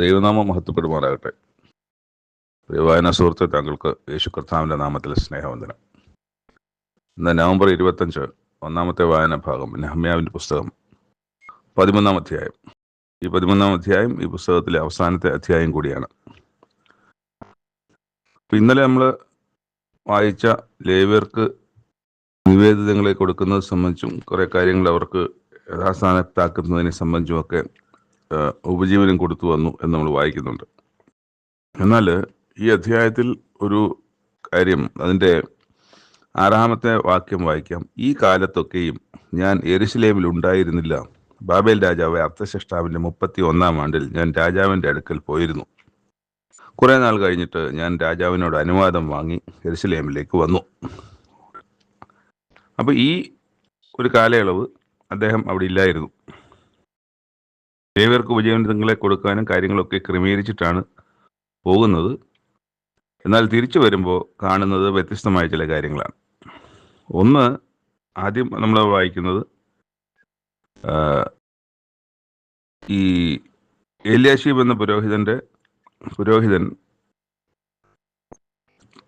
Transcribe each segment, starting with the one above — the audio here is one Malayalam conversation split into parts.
ദൈവനാമം മഹത്വപ്പെടുമാറാകട്ടെ. വായനാ സുഹൃത്തെ, താങ്കൾക്ക് യേശു കർത്താവിൻ്റെ നാമത്തിൽ സ്നേഹവന്ദനം. ഇന്ന് നവംബർ 25 ഒന്നാമത്തെ വായനാ ഭാഗം നെഹമ്യാവിൻ്റെ പുസ്തകം 13-ാം അധ്യായം. ഈ 13-ാം അധ്യായം ഈ പുസ്തകത്തിലെ അവസാനത്തെ അധ്യായം കൂടിയാണ്. ഇന്നലെ നമ്മൾ വായിച്ച ലേവ്യർക്ക് നിവേദിതങ്ങളെ കൊടുക്കുന്നത് സംബന്ധിച്ചും കുറേ കാര്യങ്ങൾ അവർക്ക് യഥാസ്ഥാനത്താക്കുന്നതിനെ സംബന്ധിച്ചുമൊക്കെ ഉപജീവനം കൊടുത്തു വന്നു എന്ന് നമ്മൾ വായിക്കുന്നുണ്ട്. എന്നാൽ ഈ അധ്യായത്തിൽ ഒരു കാര്യം, അതിൻ്റെ 6-ാമത്തെ വാക്യം വായിക്കാം. ഈ കാലത്തൊക്കെയും ഞാൻ യെരുശലേമിൽ ഉണ്ടായിരുന്നില്ല. ബാബേൽ രാജാവ് അർത്തശഷ്ടാവിൻ്റെ 31-ാം ആണ്ടിൽ ഞാൻ രാജാവിൻ്റെ അടുക്കൽ പോയിരുന്നു. കുറേ നാൾ കഴിഞ്ഞിട്ട് ഞാൻ രാജാവിനോട് അനുവാദം വാങ്ങി യെരുശലേമിലേക്ക് വന്നു. അപ്പോൾ ഈ ഒരു കാലയളവ് അദ്ദേഹം അവിടെ ഇല്ലായിരുന്നു. ലേവ്യർക്ക് ഉപജീവനങ്ങളെ കൊടുക്കാനും കാര്യങ്ങളൊക്കെ ക്രമീകരിച്ചിട്ടാണ് പോകുന്നത്. എന്നാൽ തിരിച്ചു വരുമ്പോൾ കാണുന്നത് വ്യത്യസ്തമായ ചില കാര്യങ്ങളാണ്. ഒന്ന്, ആദ്യം നമ്മൾ വായിക്കുന്നത് ഈ എല്യാശീബ് എന്ന പുരോഹിതൻ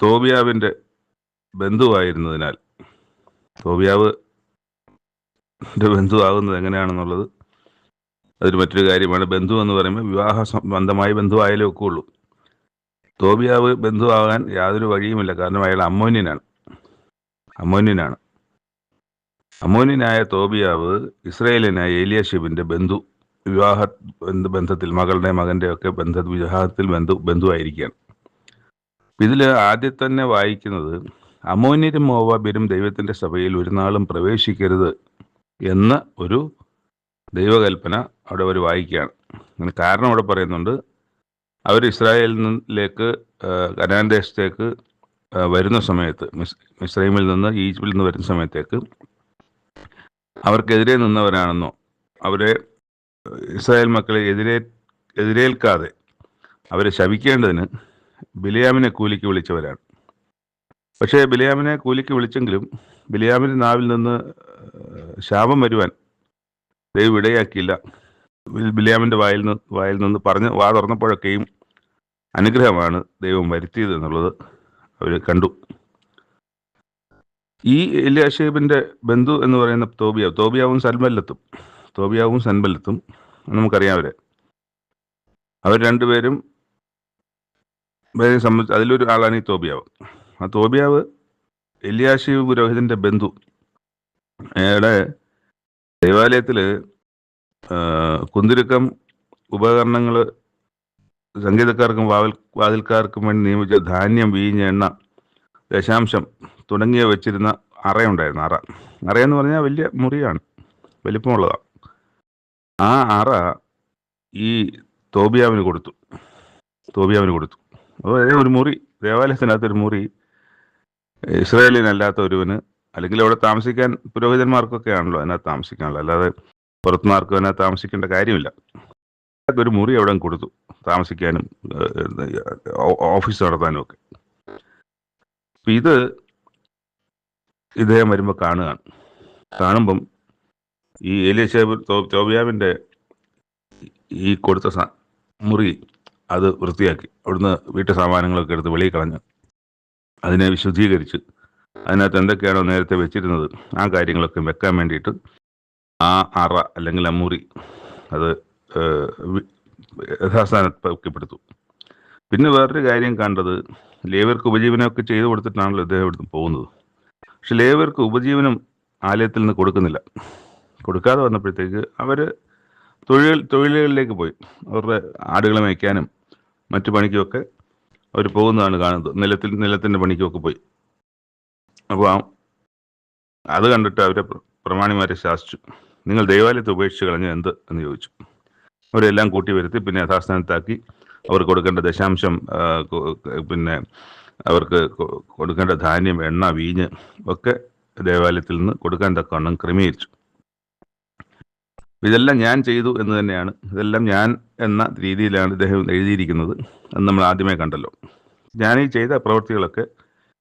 തോബിയാവിൻ്റെ ബന്ധുവായിരുന്നതിനാൽ, തോബിയാവിൻ്റെ ബന്ധുവാകുന്നത് എങ്ങനെയാണെന്നുള്ളത് അതൊരു മറ്റൊരു കാര്യമാണ്. ബന്ധു എന്ന് പറയുമ്പോൾ വിവാഹ സംബന്ധമായ ബന്ധുവായാലേ ഒക്കെ ഉള്ളൂ. തോബിയാവ് ബന്ധുവാകാൻ യാതൊരു വഴിയുമില്ല. കാരണം അയാൾ അമ്മോന്യനാണ്. അമ്മോന്യനായ തോബിയാവ് ഇസ്രായേലിനായ എലിയാശീബിൻ്റെ വിവാഹ ബന്ധത്തിൽ, മകൻ്റെ ഒക്കെ വിവാഹത്തിൽ ബന്ധുവായിരിക്കുകയാണ്. ഇതിൽ ആദ്യം തന്നെ വായിക്കുന്നത് അമ്മോന്യരും മോവാബ്യരും ദൈവത്തിൻ്റെ സഭയിൽ ഒരു നാളും പ്രവേശിക്കരുത് എന്ന ഒരു ദൈവകൽപ്പന അവിടെ അവർ വായിക്കുകയാണ്. അങ്ങനെ കാരണം അവിടെ പറയുന്നുണ്ട്, അവർ ഇസ്രായേലിലേക്ക് കനാൻ ദേശത്തേക്ക് വരുന്ന സമയത്ത്, മിസ്രൈമിൽ നിന്ന് ഈജിപ്തിൽ നിന്ന് വരുന്ന സമയത്തേക്ക് അവർക്കെതിരെ നിന്നവരാണെന്നോ അവരെ ഇസ്രായേൽ മക്കളെ എതിരേൽക്കാതെ അവരെ ശപിക്കേണ്ടതിന് ബിലിയാമിനെ കൂലിക്ക് വിളിച്ചവരാണ്. പക്ഷേ ബിലിയാമിനെ കൂലിക്ക് വിളിച്ചെങ്കിലും ബിലിയാമിൻ്റെ നാവിൽ നിന്ന് ശാപം വരുവാൻ ദൈവം ഇടയാക്കിയില്ല. ബിലിയാമിൻ്റെ വായിൽ നിന്ന് പറഞ്ഞ് വാ തുറന്നപ്പോഴൊക്കെയും അനുഗ്രഹമാണ് ദൈവം വരുത്തിയത് എന്നുള്ളത് അവർ കണ്ടു. ഈ എല്യാശീബിൻ്റെ ബന്ധു എന്ന് പറയുന്ന തോബിയാവും സൻബല്ലത്തും നമുക്കറിയാം. അവർ രണ്ടുപേരും സംബന്ധിച്ച് അതിലൊരു ആളാണ് ഈ തോബിയാവ്. ആ തോബിയാവ് എല്യാശീബ് പുരോഹിതൻ്റെ ബന്ധു. അയാളുടെ ദേവാലയത്തിൽ കുന്തിരുക്കം, ഉപകരണങ്ങൾ, സംഗീതക്കാർക്കും വാതിൽക്കാർക്കും വേണ്ടി നിയമിച്ച ധാന്യം, വീഞ്ഞ്, എണ്ണ, ദശാംശം തുടങ്ങിയ വെച്ചിരുന്ന അറയുണ്ടായിരുന്നു. അറയെന്ന് പറഞ്ഞാൽ വലിയ മുറിയാണ്, വലിപ്പമുള്ളതാണ്. ആ അറ ഈ തോബിയാവിന് കൊടുത്തു. അപ്പോൾ ഒരു മുറി, ദേവാലയത്തിനകത്തൊരു മുറി ഇസ്രായേലിനല്ലാത്ത ഒരുവന്, അല്ലെങ്കിൽ അവിടെ താമസിക്കാൻ പുരോഹിതന്മാർക്കൊക്കെ ആണല്ലോ അതിനകത്ത് താമസിക്കാനുള്ളത്, അല്ലാതെ പുറത്തുനിന്നാർക്കും അതിനകത്ത് താമസിക്കേണ്ട കാര്യമില്ല. ഒരു മുറി അവിടെ കൊടുത്തു, താമസിക്കാനും ഓഫീസ് നടത്താനും ഒക്കെ. അപ്പം ഇദ്ദേഹം വരുമ്പോൾ കാണുമ്പം ഈ എലിയാശീബ് തോബിയാവിൻ്റെ ഈ കൊടുത്ത മുറി അത് വൃത്തിയാക്കി, അവിടുന്ന് വീട്ടു സാമാനങ്ങളൊക്കെ എടുത്ത് വെളിയിൽ കളഞ്ഞ് അതിനെ വിശുദ്ധീകരിച്ച് അതിനകത്ത് എന്തൊക്കെയാണോ നേരത്തെ വെച്ചിരുന്നത് ആ കാര്യങ്ങളൊക്കെ വെക്കാൻ വേണ്ടിയിട്ട് ആ അറ അല്ലെങ്കിൽ ആ മുറി അത് യഥാസ്ഥാനപ്പെടുത്തു. പിന്നെ വേറൊരു കാര്യം കണ്ടത്, ലേവ്യർക്ക് ഉപജീവനമൊക്കെ ചെയ്തു കൊടുത്തിട്ടാണല്ലോ ഇദ്ദേഹം ഇവിടുന്ന് പോകുന്നത്. പക്ഷെ ലേവ്യർക്ക് ഉപജീവനം ആലയത്തിൽ നിന്ന് കൊടുക്കാതെ വന്നപ്പോഴത്തേക്ക് അവർ തൊഴിലുകളിലേക്ക് പോയി. അവരുടെ ആടുകളെ മേയ്ക്കാനും മറ്റു പണിക്കുമൊക്കെ അവർ പോകുന്നതാണ് കാണുന്നത്. നിലത്തിൻ്റെ പണിക്കുമൊക്കെ പോയി. അപ്പോൾ അത് കണ്ടിട്ട് അവരെ പ്രമാണിമാരെ ശാസിച്ചു. നിങ്ങൾ ദൈവാലയത്തെ ഉപേക്ഷിച്ച് കളഞ്ഞ എന്ത് എന്ന് ചോദിച്ചു. അവരെല്ലാം കൂട്ടി വരുത്തി പിന്നെ യഥാസ്ഥാനത്താക്കി അവർ കൊടുക്കേണ്ട ദശാംശം, പിന്നെ അവർക്ക് കൊടുക്കേണ്ട ധാന്യം, എണ്ണ, വീഞ്ഞ് ഒക്കെ ദേവാലയത്തിൽ നിന്ന് കൊടുക്കാൻ തക്കവണ്ണം ക്രമീകരിച്ചു. ഇതെല്ലാം ഞാൻ ചെയ്തു എന്ന് തന്നെയാണ്, ഇതെല്ലാം ഞാൻ എന്ന രീതിയിലാണ് ഇദ്ദേഹം എഴുതിയിരിക്കുന്നത് എന്ന് നമ്മൾ ആദ്യമേ കണ്ടല്ലോ. ഞാൻ ഈ ചെയ്ത പ്രവൃത്തികളൊക്കെ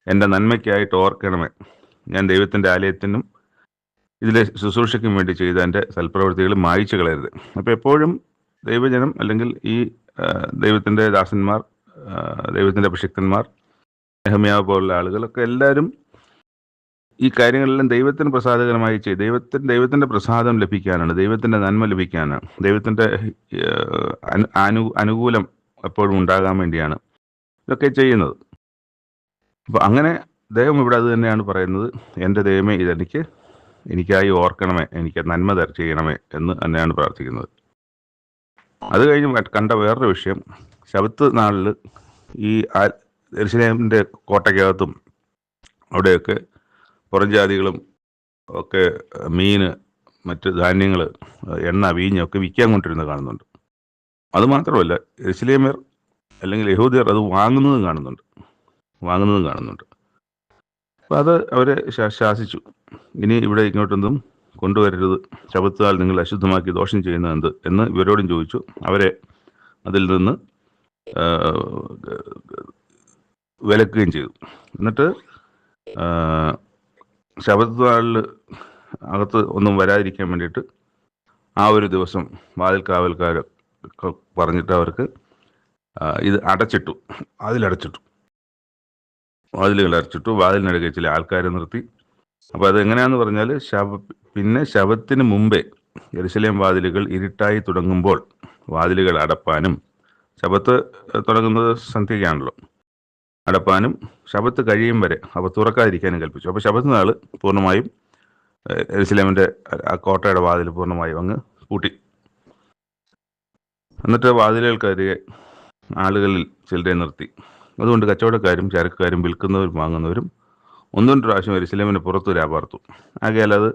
എൻ്റെ നന്മയ്ക്കായിട്ട് ഓർക്കണമേ. ഞാൻ ദൈവത്തിൻ്റെ ആലയത്തിനും ഇതിലെ ശുശ്രൂഷയ്ക്കും വേണ്ടി ചെയ്ത എൻ്റെ സൽപ്രവൃത്തികൾ മായിച്ചു കളയരുത്. അപ്പോൾ എപ്പോഴും ദൈവജനം അല്ലെങ്കിൽ ഈ ദൈവത്തിൻ്റെ ദാസന്മാർ, ദൈവത്തിൻ്റെ അഭിഷിക്തന്മാർ, നെഹമ്യാവ് പോലുള്ള ആളുകളൊക്കെ എല്ലാവരും ഈ കാര്യങ്ങളെല്ലാം ദൈവത്തിന് പ്രസാദകരമായി ചെയ്ത് ദൈവത്തിൻ്റെ പ്രസാദം ലഭിക്കാനാണ്, ദൈവത്തിൻ്റെ നന്മ ലഭിക്കാനാണ്, ദൈവത്തിൻ്റെ അനുകൂലം എപ്പോഴും ഉണ്ടാകാൻ വേണ്ടിയാണ് ഇതൊക്കെ ചെയ്യുന്നത്. അപ്പോൾ അങ്ങനെ ദൈവം ഇവിടെ അത് തന്നെയാണ് പറയുന്നത്, എൻ്റെ ദൈവമേ എനിക്കായി ഓർക്കണമേ, എനിക്ക് നന്മ ചെയ്യണമേ എന്ന് തന്നെയാണ് പ്രാർത്ഥിക്കുന്നത്. അത് കഴിഞ്ഞ് കണ്ട വേറൊരു വിഷയം, ശബത്ത് നാളിൽ ഈ യെരൂശലേമിൻ്റെ കോട്ടയ്ക്കകത്തും അവിടെയൊക്കെ പുറം ജാതികളും ഒക്കെ മീന്, മറ്റ് ധാന്യങ്ങൾ, എണ്ണ, വീഞ്ഞൊക്കെ വിൽക്കാൻ കൊണ്ടിരുന്നത് കാണുന്നുണ്ട്. അതുമാത്രമല്ല, യെരൂശലേമ്യർ അല്ലെങ്കിൽ യഹൂദർ അത് വാങ്ങുന്നതും കാണുന്നുണ്ട്. അപ്പോൾ അത് അവരെ ശാസിച്ചു, ഇനി ഇവിടെ ഇങ്ങോട്ടൊന്നും കൊണ്ടുവരരുത്, ശബത്തുനാൾ നിങ്ങൾ അശുദ്ധമാക്കി ദോഷം ചെയ്യുന്നത് എന്ത് എന്ന് ഇവരോടും ചോദിച്ചു. അവരെ അതിൽ നിന്ന് വിലക്കുകയും ചെയ്തു. എന്നിട്ട് ശബത്തുനാളിൽ അകത്ത് ഒന്നും വരാതിരിക്കാൻ വേണ്ടിയിട്ട് ആ ഒരു ദിവസം വാതിൽ കാവൽക്കാർ പറഞ്ഞിട്ട് അവർക്ക് ഇത് അടച്ചിട്ടു, വാതിലിനടുക്കെ ചില ആൾക്കാരെ നിർത്തി. അപ്പോൾ അതെങ്ങനെയാണെന്ന് പറഞ്ഞാൽ, പിന്നെ ശബത്തിന് മുമ്പേ യെരൂശലേം വാതിലുകൾ ഇരുട്ടായി തുടങ്ങുമ്പോൾ വാതിലുകൾ അടപ്പാനും, ശബത്ത് തുടങ്ങുന്നത് സന്ധ്യയ്ക്കാണല്ലോ, അടപ്പാനും ശബത്ത് കഴിയും വരെ അവ തുറക്കാതിരിക്കാനും കൽപ്പിച്ചു. അപ്പോൾ ശബത്ത് നാൾ പൂർണ്ണമായും യെരൂശലേമിൻ്റെ ആ കോട്ടയുടെ വാതിൽ പൂർണ്ണമായും അങ്ങ് പൂട്ടി. എന്നിട്ട് വാതിലുകൾക്കരികെ ആളുകളിൽ ചിലരെ നിർത്തി. അതുകൊണ്ട് കച്ചവടക്കാരും ചരക്കുകാരും വിൽക്കുന്നവരും വാങ്ങുന്നവരും ഒന്നും പ്രാവശ്യം യെരൂശലേമിന് പുറത്തു രാപാർത്തു. ആകയാൽ അത്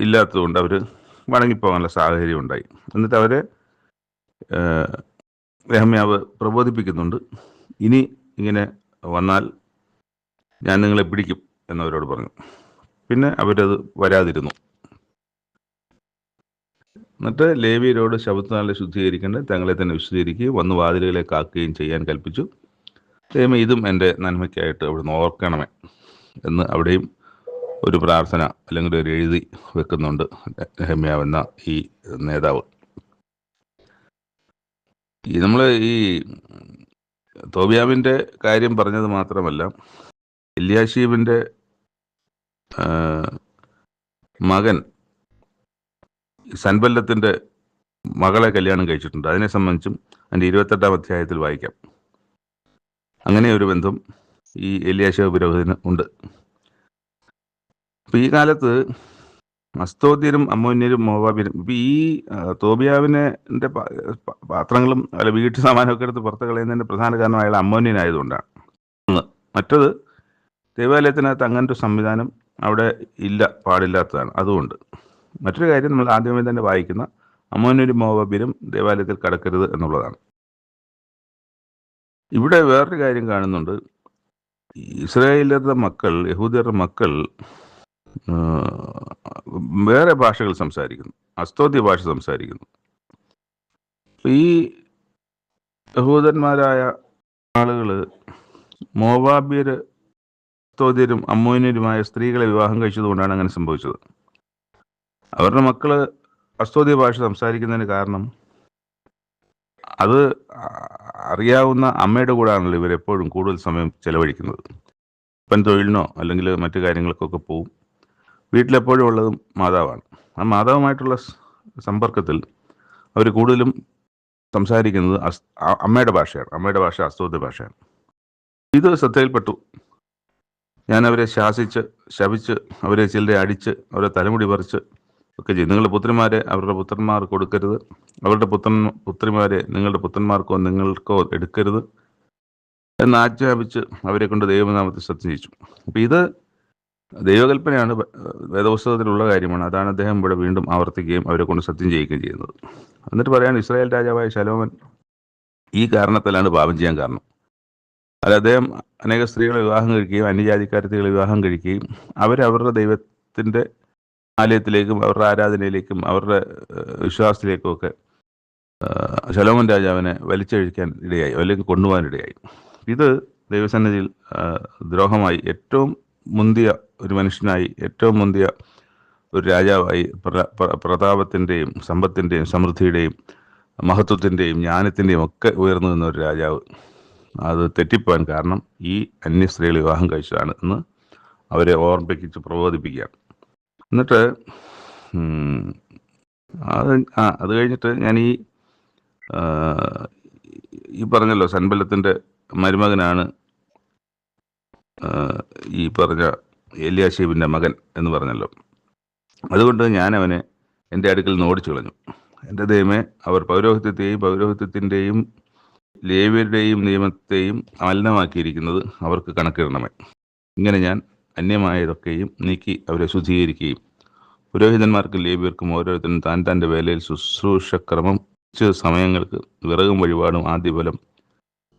ഇല്ലാത്തതുകൊണ്ട് അവർ മടങ്ങിപ്പോകാനുള്ള സാഹചര്യം ഉണ്ടായി. എന്നിട്ട് അവരെ നെഹമ്യാവ് പ്രബോധിപ്പിക്കുന്നുണ്ട്, ഇനി ഇങ്ങനെ വന്നാൽ ഞാൻ നിങ്ങളെ പിടിക്കും എന്നവരോട് പറഞ്ഞു. പിന്നെ അവരത് വരാതിരുന്നു. എന്നിട്ട് ലേവിയരോട് ശബത്തുനാളിൽ ശുദ്ധീകരിക്കേണ്ട തങ്ങളെ തന്നെ വിശുദ്ധീകരിക്കുകയും വന്ന് വാതിലുകളെ കാക്കുകയും ചെയ്യാൻ കൽപ്പിച്ചു. ദൈവമേ, ഇതും എൻ്റെ നന്മയ്ക്കായിട്ട് അവിടുന്ന് ഓർക്കണമേ എന്ന് അവിടെയും ഒരു പ്രാർത്ഥന അല്ലെങ്കിൽ ഒരു എഴുതി വെക്കുന്നുണ്ട് നെഹമ്യാവ് എന്ന ഈ നേതാവ്. നമ്മൾ ഈ തോബിയാവിൻ്റെ കാര്യം പറഞ്ഞത് മാത്രമല്ല, എല്യാശീബിൻ്റെ മകൻ സൻബല്ലത്തിൻ്റെ മകളെ കല്യാണം കഴിച്ചിട്ടുണ്ട്. അതിനെ സംബന്ധിച്ചും അതിൻ്റെ 28-ാം അധ്യായത്തിൽ വായിക്കാം. അങ്ങനെ ഒരു ബന്ധം ഈ എല്യാശീബ് പുരോഹിതന് ഉണ്ട്. അപ്പം ഈ കാലത്ത് അസ്തോദ്യരും അമ്മോന്യരും മോവാബ്യരും, ഇപ്പം ഈ തോബിയാവിൻ്റെ പാത്രങ്ങളും അല്ല വീട്ടു സാമാനമൊക്കെ എടുത്ത് പുറത്ത് കളയുന്നതിൻ്റെ പ്രധാന കാരണം അയാൾ അമ്മോന്യനായതുകൊണ്ടാണ്. മറ്റത് ദേവാലയത്തിനകത്ത് അങ്ങനൊരു സംവിധാനം അവിടെ പാടില്ലാത്തതാണ്. അതുകൊണ്ട് മറ്റൊരു കാര്യം, നമ്മൾ ആദ്യമേ തന്നെ വായിക്കുന്ന അമ്മോന്യരും മോവാബ്യരും ദേവാലയത്തിൽ കടക്കരുത് എന്നുള്ളതാണ്. ഇവിടെ വേറൊരു കാര്യം കാണുന്നുണ്ട്, ഇസ്രായേലിയരുടെ മക്കൾ, യഹൂദരുടെ മക്കൾ വേറെ ഭാഷകൾ സംസാരിക്കുന്നു, അസ്തോദ്യ ഭാഷ സംസാരിക്കുന്നു. ഈ യഹൂദന്മാരായ ആളുകൾ മോവാബ്യർ, അസ്തോദ്യരും അമ്മോന്യരുമായ സ്ത്രീകളെ വിവാഹം കഴിച്ചതുകൊണ്ടാണ് അങ്ങനെ സംഭവിച്ചത്. അവരുടെ മക്കൾ അസ്തോദ്യ ഭാഷ സംസാരിക്കുന്നതിന് കാരണം അത് അറിയാവുന്ന അമ്മയുടെ കൂടെയാണല്ലോ ഇവരെപ്പോഴും കൂടുതൽ സമയം ചെലവഴിക്കുന്നത്. ഇപ്പം തൊഴിലിനോ അല്ലെങ്കിൽ മറ്റു കാര്യങ്ങൾക്കൊക്കെ പോവും. വീട്ടിലെപ്പോഴും ഉള്ളതും മാതാവാണ്. ആ മാതാവുമായിട്ടുള്ള സമ്പർക്കത്തിൽ അവർ കൂടുതലും സംസാരിക്കുന്നത് അമ്മയുടെ ഭാഷയാണ്. അമ്മയുടെ ഭാഷ അസ്തോദ്യ ഭാഷയാണ്. ഇത് ശ്രദ്ധയിൽപ്പെട്ടു. ഞാൻ അവരെ ശപിച്ച് അവരെ ചിലരെ അടിച്ച് അവരെ തലമുടി പറിച്ച് ഒക്കെ ചെയ്യും. നിങ്ങളുടെ പുത്രിമാരെ അവരുടെ പുത്രന്മാർ കൊടുക്കരുത്, അവരുടെ പുത്രിമാരെ നിങ്ങളുടെ പുത്രന്മാർക്കോ നിങ്ങൾക്കോ എടുക്കരുത് എന്ന് ആജ്ഞാപിച്ച് അവരെ കൊണ്ട് ദൈവനാമത്തിൽ സത്യം ചെയ്യിച്ചു. അപ്പം ഇത് ദൈവകൽപ്പനയാണ്, വേദപുസ്തകത്തിലുള്ള കാര്യമാണ്. അതാണ് അദ്ദേഹം ഇവിടെ വീണ്ടും ആവർത്തിക്കുകയും അവരെ കൊണ്ട് സത്യം ചെയ്യിക്കുകയും ചെയ്യുന്നത്. എന്നിട്ട് പറയാൻ, ഇസ്രായേൽ രാജാവായ ശലോമൻ ഈ കാരണത്തിലാണ് പാപം ചെയ്യാൻ കാരണം. അത് അദ്ദേഹം അനേക സ്ത്രീകളെ വിവാഹം കഴിക്കുകയും അന്യജാതിക്കാരത്തികളെ വിവാഹം കഴിക്കുകയും അവരവരുടെ ദൈവത്തിൻ്റെ ആലയത്തിലേക്കും അവരുടെ ആരാധനയിലേക്കും അവരുടെ വിശ്വാസത്തിലേക്കും ഒക്കെ ശലോമൻ രാജാവിനെ വലിച്ചഴിക്കാൻ ഇടയായി, അല്ലെങ്കിൽ കൊണ്ടുപോകാനിടയായി. ഇത് ദൈവസന്നിധിയിൽ ദ്രോഹമായി. ഏറ്റവും മുന്തിയ ഒരു മനുഷ്യനായി, ഏറ്റവും മുന്തിയ ഒരു രാജാവായി, പ്രതാപത്തിൻ്റെയും സമ്പത്തിൻ്റെയും സമൃദ്ധിയുടെയും മഹത്വത്തിൻ്റെയും ജ്ഞാനത്തിൻ്റെയും ഒക്കെ ഉയർന്നു നിന്ന ഒരു രാജാവ് അത് തെറ്റിപ്പോകാൻ കാരണം ഈ അന്യ സ്ത്രീകൾ വിവാഹം കഴിച്ചതാണ് എന്ന് അവരെ ഓർമ്മിപ്പിച്ച് പ്രബോധിപ്പിക്കുകയാണ്. എന്നിട്ട് അത് കഴിഞ്ഞിട്ട് ഞാൻ ഈ പറഞ്ഞല്ലോ സൻബല്ലത്തിൻ്റെ മരുമകനാണ് ഈ പറഞ്ഞ എലിയാശീബിൻ്റെ മകൻ എന്ന് പറഞ്ഞല്ലോ. അതുകൊണ്ട് ഞാൻ അവനെ എൻ്റെ അടുക്കൽ നിന്ന് ഓടിച്ചു കളഞ്ഞു. എൻ്റെ ദൈവമേ, അവർ പൗരോഹിത്യത്തിൻ്റെയും ലേവ്യരുടെയും നിയമത്തെയും മലിനമാക്കിയിരിക്കുന്നത് അവർക്ക് കണക്കിടണമേ. ഇങ്ങനെ ഞാൻ അന്യമായതൊക്കെയും നീക്കി അവരെ ശുദ്ധീകരിക്കുകയും പുരോഹിതന്മാർക്കും ലേവ്യർക്കും ഓരോരുത്തരും താൻ തൻ്റെ വേലയിൽ ശുശ്രൂഷക്രമം സമയങ്ങൾക്ക് വിറകും വഴിപാടും ആദ്യഫലം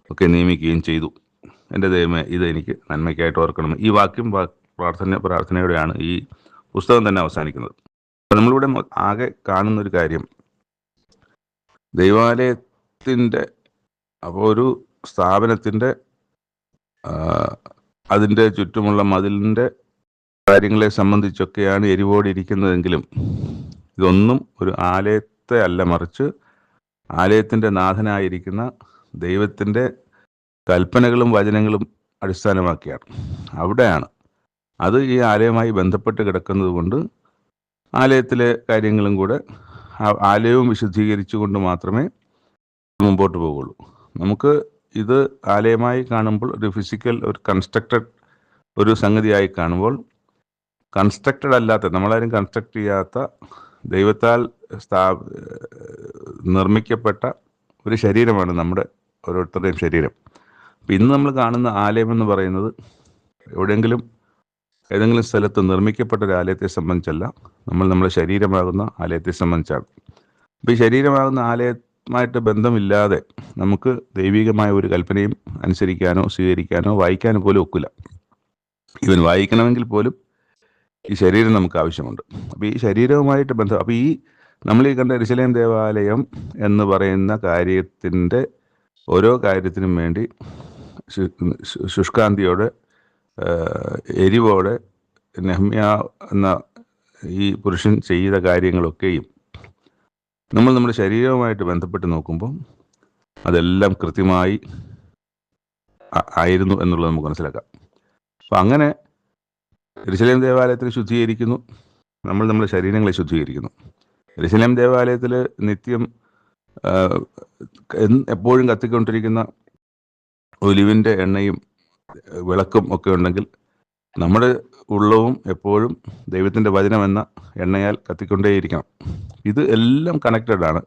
ഒക്കെ നിയമിക്കുകയും ചെയ്തു. എൻ്റെ ദൈവമേ, ഇത് എനിക്ക് നന്മയ്ക്കായിട്ട് ഓർക്കണം. ഈ വാക്യം പ്രാർത്ഥനയോടെയാണ് ഈ പുസ്തകം തന്നെ അവസാനിക്കുന്നത്. നമ്മളിവിടെ ആകെ കാണുന്നൊരു കാര്യം, ദൈവാലയത്തിൻ്റെ അപ്പോൾ ഒരു സ്ഥാപനത്തിൻ്റെ അതിൻ്റെ ചുറ്റുമുള്ള മതിലിൻ്റെ കാര്യങ്ങളെ സംബന്ധിച്ചൊക്കെയാണ് എരിവോടിരിക്കുന്നതെങ്കിലും ഇതൊന്നും ഒരു ആലയത്തെ അല്ല, മറിച്ച് ആലയത്തിൻ്റെ നാഥനായിരിക്കുന്ന ദൈവത്തിൻ്റെ കൽപ്പനകളും വചനങ്ങളും അടിസ്ഥാനമാക്കിയാണ്. അവിടെയാണ് അത് ഈ ആലയവുമായി ബന്ധപ്പെട്ട് കിടക്കുന്നത് കൊണ്ട് ആലയത്തിലെ കാര്യങ്ങളും കൂടെ ആലയവും വിശുദ്ധീകരിച്ചുകൊണ്ട് മാത്രമേ മുമ്പോട്ട് പോകുള്ളൂ. നമുക്ക് ഇത് ആലയമായി കാണുമ്പോൾ ഒരു ഫിസിക്കൽ ഒരു കൺസ്ട്രക്റ്റഡ് ഒരു സംഗതിയായി കാണുമ്പോൾ കൺസ്ട്രക്റ്റഡ് അല്ലാത്ത, നമ്മളാരും കൺസ്ട്രക്ട് ചെയ്യാത്ത, ദൈവത്താൽ നിർമ്മിക്കപ്പെട്ട ഒരു ശരീരമാണ് നമ്മുടെ ഓരോരുത്തരുടെയും ശരീരം. അപ്പം ഇന്ന് നമ്മൾ കാണുന്ന ആലയം എന്ന് പറയുന്നത് ഏതെങ്കിലും സ്ഥലത്ത് നിർമ്മിക്കപ്പെട്ട ഒരു ആലയത്തെ സംബന്ധിച്ചല്ല, നമ്മുടെ ശരീരമാകുന്ന ആലയത്തെ സംബന്ധിച്ചാണ്. അപ്പോൾ ഈ ശരീരമാകുന്ന ആലയമായിട്ട് ബന്ധമില്ലാതെ നമുക്ക് ദൈവികമായ ഒരു കൽപ്പനയും അനുസരിക്കാനോ സ്വീകരിക്കാനോ വായിക്കാനോ പോലും ഒക്കില്ല. ഈവൻ വായിക്കണമെങ്കിൽ പോലും ഈ ശരീരം നമുക്ക് ആവശ്യമുണ്ട്. അപ്പോൾ ഈ ശരീരവുമായിട്ട് ബന്ധം, അപ്പോൾ നമ്മൾ ഈ കണ്ട യെരൂശലേം ദേവാലയം എന്ന് പറയുന്ന കാര്യത്തിൻ്റെ ഓരോ കാര്യത്തിനും വേണ്ടി ശുഷ്കാന്തിയോടെ എരിവോടെ നെഹമ്യാ എന്ന ഈ പുരുഷൻ ചെയ്ത കാര്യങ്ങളൊക്കെയും നമ്മുടെ ശരീരവുമായിട്ട് ബന്ധപ്പെട്ട് നോക്കുമ്പോൾ അതെല്ലാം കൃത്യമായി ആയിരുന്നു എന്നുള്ളത് നമുക്ക് മനസ്സിലാക്കാം. അപ്പം അങ്ങനെ യെരൂശലേം ദേവാലയത്തിൽ ശുദ്ധീകരിക്കുന്നു, നമ്മുടെ ശരീരങ്ങളെ ശുദ്ധീകരിക്കുന്നു. യെരൂശലേം ദേവാലയത്തിൽ നിത്യം എപ്പോഴും കത്തിക്കൊണ്ടിരിക്കുന്ന ഒലിവിൻ്റെ എണ്ണയും വിളക്കും ഒക്കെ ഉണ്ടെങ്കിൽ നമ്മുടെ ഉള്ളവും എപ്പോഴും ദൈവത്തിൻ്റെ വചനമെന്ന എണ്ണയാൽ കത്തിക്കൊണ്ടേയിരിക്കണം. ഇത് എല്ലാം കണക്റ്റഡ് ആണ്.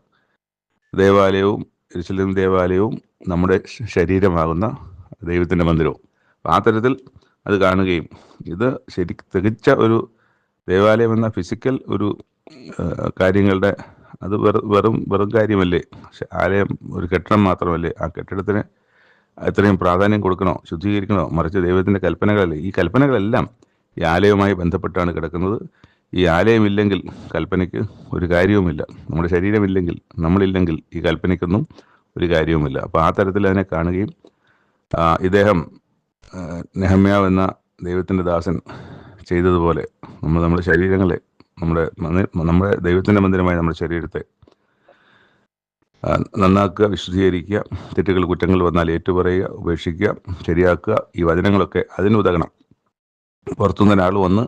ദേവാലയവും യെരൂശലേം ദേവാലയവും നമ്മുടെ ശരീരമാകുന്ന ദൈവത്തിൻ്റെ മന്ദിരവും. ആ തരത്തിൽ അത് കാണുകയും ഇത് തികച്ച ഒരു ദേവാലയം എന്ന ഫിസിക്കൽ ഒരു കാര്യങ്ങളുടെ അത് വെറും കാര്യമല്ലേ? ആലയം ഒരു കെട്ടിടം മാത്രമല്ലേ? ആ കെട്ടിടത്തിന് എത്രയും പ്രാധാന്യം കൊടുക്കണോ, ശുദ്ധീകരിക്കണോ? മറിച്ച് ദൈവത്തിൻ്റെ കൽപ്പനകളല്ലേ. ഈ കൽപ്പനകളെല്ലാം ഈ ആലയവുമായി ബന്ധപ്പെട്ടാണ് കിടക്കുന്നത്. ഈ ആലയമില്ലെങ്കിൽ കൽപ്പനയ്ക്ക് ഒരു കാര്യവുമില്ല. നമ്മുടെ ശരീരമില്ലെങ്കിൽ, നമ്മളില്ലെങ്കിൽ ഈ കൽപ്പനയ്ക്കൊന്നും ഒരു കാര്യവുമില്ല. അപ്പോൾ ആ തരത്തിൽ അതിനെ കാണുകയും ഇദ്ദേഹം നെഹമ്യാവ് എന്ന ദൈവത്തിൻ്റെ ദാസൻ ചെയ്തതുപോലെ നമ്മുടെ ശരീരങ്ങളെ, നമ്മുടെ ദൈവത്തിൻ്റെ മന്ദിരമായ നമ്മുടെ ശരീരത്തെ നന്നാക്കുക, വിശുദ്ധീകരിക്കുക, തെറ്റുകൾ കുറ്റങ്ങൾ വന്നാൽ ഏറ്റുപറയുക, ഉപേക്ഷിക്കുക, ശരിയാക്കുക. ഈ വചനങ്ങളൊക്കെ അതിനുതകണം. പുറത്തുനിന്ന് ഒരാൾ വന്ന്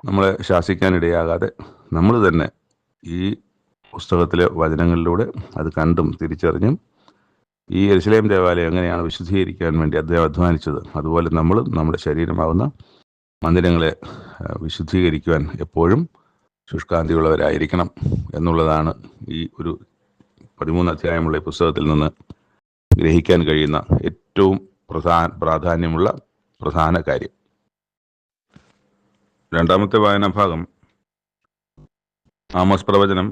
നമ്മളെ ശാസിക്കാനിടയാകാതെ നമ്മൾ തന്നെ ഈ പുസ്തകത്തിലെ വചനങ്ങളിലൂടെ അത് കണ്ടും തിരിച്ചറിഞ്ഞും ഈ യെരൂശലേം ദേവാലയം എങ്ങനെയാണ് വിശുദ്ധീകരിക്കാൻ വേണ്ടി അദ്ദേഹം അധ്വാനിച്ചത്, അതുപോലെ നമ്മളും നമ്മുടെ ശരീരമാവുന്ന മന്ദിരങ്ങളെ വിശുദ്ധീകരിക്കുവാൻ എപ്പോഴും ശുഷ്കാന്തിയുള്ളവരായിരിക്കണം എന്നുള്ളതാണ് ഈ ഒരു 13 അധ്യായമുള്ള ഈ പുസ്തകത്തിൽ നിന്ന് ഗ്രഹിക്കാൻ കഴിയുന്ന ഏറ്റവും പ്രാധാന്യമുള്ള പ്രധാന കാര്യം. രണ്ടാമത്തെ വായനാഭാഗം ആമോസ് പ്രവചനം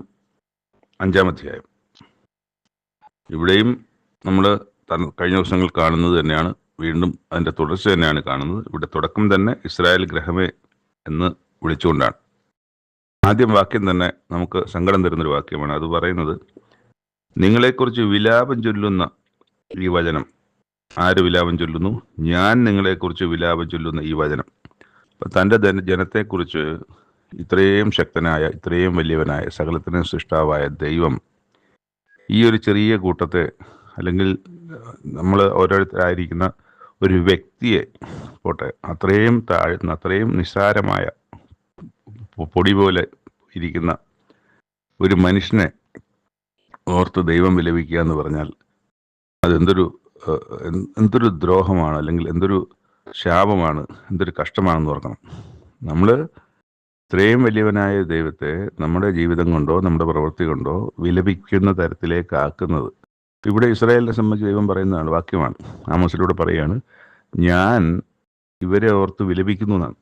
5-ാം അധ്യായം. ഇവിടെയും നമ്മൾ കഴിഞ്ഞ ദിവസങ്ങൾ കാണുന്നത് തന്നെയാണ്, വീണ്ടും അതിൻ്റെ തുടർച്ച തന്നെയാണ് കാണുന്നത്. ഇവിടെ തുടക്കം തന്നെ ഇസ്രായേൽ ഗ്രഹമേ എന്ന് വിളിച്ചുകൊണ്ടാണ്. ആദ്യം വാക്യം തന്നെ നമുക്ക് സങ്കടം തരുന്നൊരു വാക്യമാണ്. അത് പറയുന്നത്, നിങ്ങളെക്കുറിച്ച് വിലാപം ചൊല്ലുന്ന ഈ വചനം. ആര് വിലാപം ചൊല്ലുന്നു? ഞാൻ നിങ്ങളെക്കുറിച്ച് വിലാപം ചൊല്ലുന്ന ഈ വചനം. അപ്പം തൻ്റെ ജനത്തെക്കുറിച്ച് ഇത്രയും ശക്തനായ, ഇത്രയും വലിയവനായ, സകലത്തിനും സൃഷ്ടാവായ ദൈവം ഈ ഒരു ചെറിയ കൂട്ടത്തെ, അല്ലെങ്കിൽ നമ്മൾ ഓരോരുത്തരായിരിക്കുന്ന ഒരു വ്യക്തിയെ പോട്ടെ, അത്രയും താഴ്ന്ന, അത്രയും നിസ്സാരമായ പൊടി പോലെ ഇരിക്കുന്ന ഒരു മനുഷ്യനെ ഓർത്ത് ദൈവം വിലപിക്കുക എന്ന് പറഞ്ഞാൽ അതെന്തൊരു എന്തൊരു ദ്രോഹമാണ്, അല്ലെങ്കിൽ എന്തൊരു ശാപമാണ്, എന്തൊരു കഷ്ടമാണെന്ന് ഓർക്കണം. നമ്മൾ ഇത്രയും വലിയവനായ ദൈവത്തെ നമ്മുടെ ജീവിതം കൊണ്ടോ നമ്മുടെ പ്രവൃത്തി കൊണ്ടോ വിലപിക്കുന്ന തരത്തിലേക്ക് ആക്കുന്നത്. ഇവിടെ ഇസ്രായേലിനെ സംബന്ധിച്ച് ദൈവം പറയുന്നതാണ്, വാക്യമാണ്. ആമോസിലൂടെ പറയുകയാണ്, ഞാൻ ഇവരെ ഓർത്ത് വിലപിക്കുന്നു എന്നാണ്.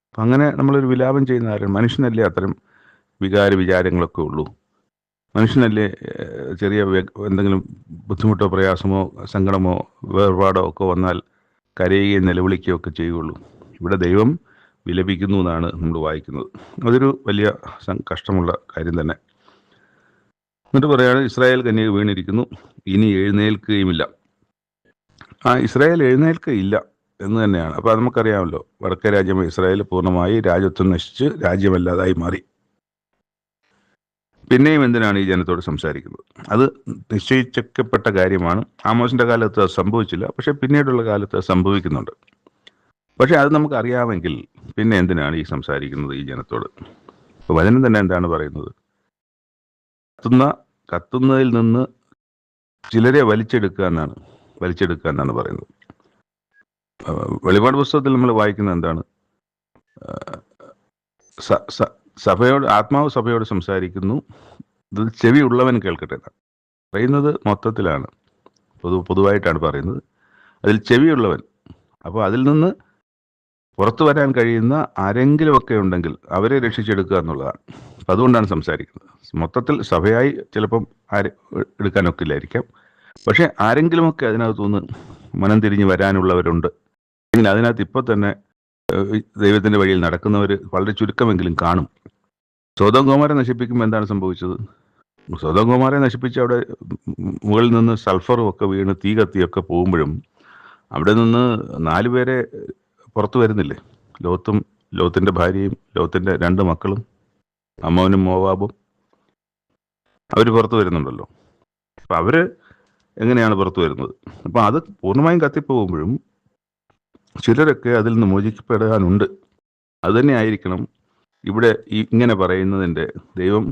അപ്പം അങ്ങനെ നമ്മളൊരു വിലാപം ചെയ്യുന്ന ആരാണ്? മനുഷ്യനല്ലേ അത്തരം വിചാരങ്ങളൊക്കെ ഉള്ളൂ. മനുഷ്യനല്ലേ ചെറിയ എന്തെങ്കിലും ബുദ്ധിമുട്ടോ പ്രയാസമോ സങ്കടമോ വേർപാടോ ഒക്കെ വന്നാൽ കരയുകയും നിലവിളിക്കുകയും ഒക്കെ ചെയ്യുള്ളൂ. ഇവിടെ ദൈവം വിലപിക്കുന്നു എന്നാണ് നമ്മൾ വായിക്കുന്നത്. അതൊരു വലിയ കഷ്ടമുള്ള കാര്യം തന്നെ. എന്നിട്ട് പറയാണ്, ഇസ്രായേൽ കന്യക വീണിരിക്കുന്നു, ഇനി എഴുന്നേൽക്കുകയുമില്ല. ഇസ്രായേൽ എഴുന്നേൽക്കുകയില്ല എന്ന് തന്നെയാണ്. അപ്പോൾ നമുക്കറിയാമല്ലോ, വടക്കേ രാജ്യം ഇസ്രായേൽ പൂർണ്ണമായി രാജ്യത്വം നശിച്ച് രാജ്യമല്ലാതായി മാറി. പിന്നെയും എന്തിനാണ് ഈ ജനത്തോട് സംസാരിക്കുന്നത്? അത് നിശ്ചയിച്ചപ്പെട്ട കാര്യമാണ്. ആമോസിന്റെ കാലത്ത് അത് സംഭവിച്ചില്ല, പക്ഷെ പിന്നീടുള്ള കാലത്ത് അത് സംഭവിക്കുന്നുണ്ട്. പക്ഷെ അത് നമുക്കറിയാമെങ്കിൽ പിന്നെ എന്തിനാണ് ഈ സംസാരിക്കുന്നത് ഈ ജനത്തോട്? അപ്പോൾ വചനം തന്നെ എന്താണ് പറയുന്നത്? കത്തുന്നതിൽ നിന്ന് ചിലരെ വലിച്ചെടുക്കുക എന്നാണ് പറയുന്നത്. വെളിപാട് പുസ്തകത്തിൽ നമ്മൾ വായിക്കുന്നത് എന്താണ്? സഭയോട്, ആത്മാവ് സഭയോട് സംസാരിക്കുന്നു, ഇത് ചെവി ഉള്ളവൻ കേൾക്കട്ടെ എന്നാണ് പറയുന്നത്. മൊത്തത്തിലാണ്, പൊതുവായിട്ടാണ് പറയുന്നത്. അതിൽ ചെവിയുള്ളവൻ, അപ്പോൾ അതിൽ നിന്ന് പുറത്തു വരാൻ കഴിയുന്ന ആരെങ്കിലുമൊക്കെ ഉണ്ടെങ്കിൽ അവരെ രക്ഷിച്ചെടുക്കുക എന്നുള്ളതാണ്. അപ്പം അതുകൊണ്ടാണ് സംസാരിക്കുന്നത്. മൊത്തത്തിൽ സഭയായി ചിലപ്പം എടുക്കാനൊക്കില്ലായിരിക്കാം, പക്ഷെ ആരെങ്കിലുമൊക്കെ അതിനകത്തുനിന്ന് മനം തിരിഞ്ഞ് വരാനുള്ളവരുണ്ട്. അല്ലെങ്കിൽ അതിനകത്ത് ഇപ്പോൾ തന്നെ ദൈവത്തിൻ്റെ വഴിയിൽ നടക്കുന്നവർ വളരെ ചുരുക്കമെങ്കിലും കാണും. സൊദോം ഗൊമോര നശിപ്പിക്കുമ്പോൾ എന്താണ് സംഭവിച്ചത്? സൊദോം ഗൊമോരയെ നശിപ്പിച്ച് അവിടെ മുകളിൽ നിന്ന് സൾഫറും ഒക്കെ വീണ് തീ കത്തിയൊക്കെ പോകുമ്പോഴും അവിടെ നിന്ന് 4 പേരെ പുറത്തു വരുന്നില്ലേ? ലോത്തിൻ്റെ ഭാര്യയും ലോത്തിൻ്റെ 2 മക്കളും, അമ്മോനും മോവാബും, അവർ പുറത്തു വരുന്നുണ്ടല്ലോ. അപ്പം അവർ എങ്ങനെയാണ് പുറത്തു വരുന്നത്? അപ്പം അത് പൂർണ്ണമായും കത്തിപ്പോകുമ്പോഴും ചിലരൊക്കെ അതിൽ നിന്ന് മോചിക്കപ്പെടാനുണ്ട്. അതുതന്നെ ആയിരിക്കണം ഇവിടെ ഇങ്ങനെ പറയുന്നതിൻ്റെ ദൈവം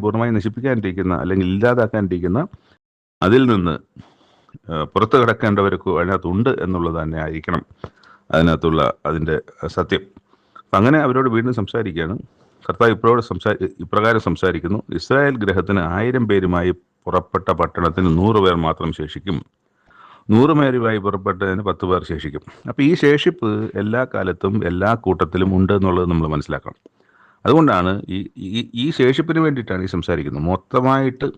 പൂർണ്ണമായും നശിപ്പിക്കാനിരിക്കുന്ന, അല്ലെങ്കിൽ ഇല്ലാതാക്കാനിരിക്കുന്ന, അതിൽ നിന്ന് പുറത്തു കിടക്കേണ്ടവരൊക്കെ അതിനകത്തുണ്ട് എന്നുള്ളത് തന്നെ ആയിരിക്കണം അതിൻ്റെ സത്യം. അപ്പം അങ്ങനെ അവരോട് വീണ്ടും സംസാരിക്കുകയാണ്. കർത്താവ് ഇപ്രകാരം സംസാരിക്കുന്നു: ഇസ്രായേൽ ഗൃഹത്തിന് 1000 പേരുമായി പുറപ്പെട്ട പട്ടണത്തിന് 100 പേർ മാത്രം ശേഷിക്കും, 100 പേരുമായി പുറപ്പെട്ടതിന് 10 പേർ ശേഷിക്കും. അപ്പം ഈ ശേഷിപ്പ് എല്ലാ കാലത്തും എല്ലാ കൂട്ടത്തിലും ഉണ്ട് എന്നുള്ളത് നമ്മൾ മനസ്സിലാക്കണം. അതുകൊണ്ടാണ് ഈ ശേഷിപ്പിന് വേണ്ടിയിട്ടാണ് ഈ സംസാരിക്കുന്നത്. മൊത്തമായിട്ട്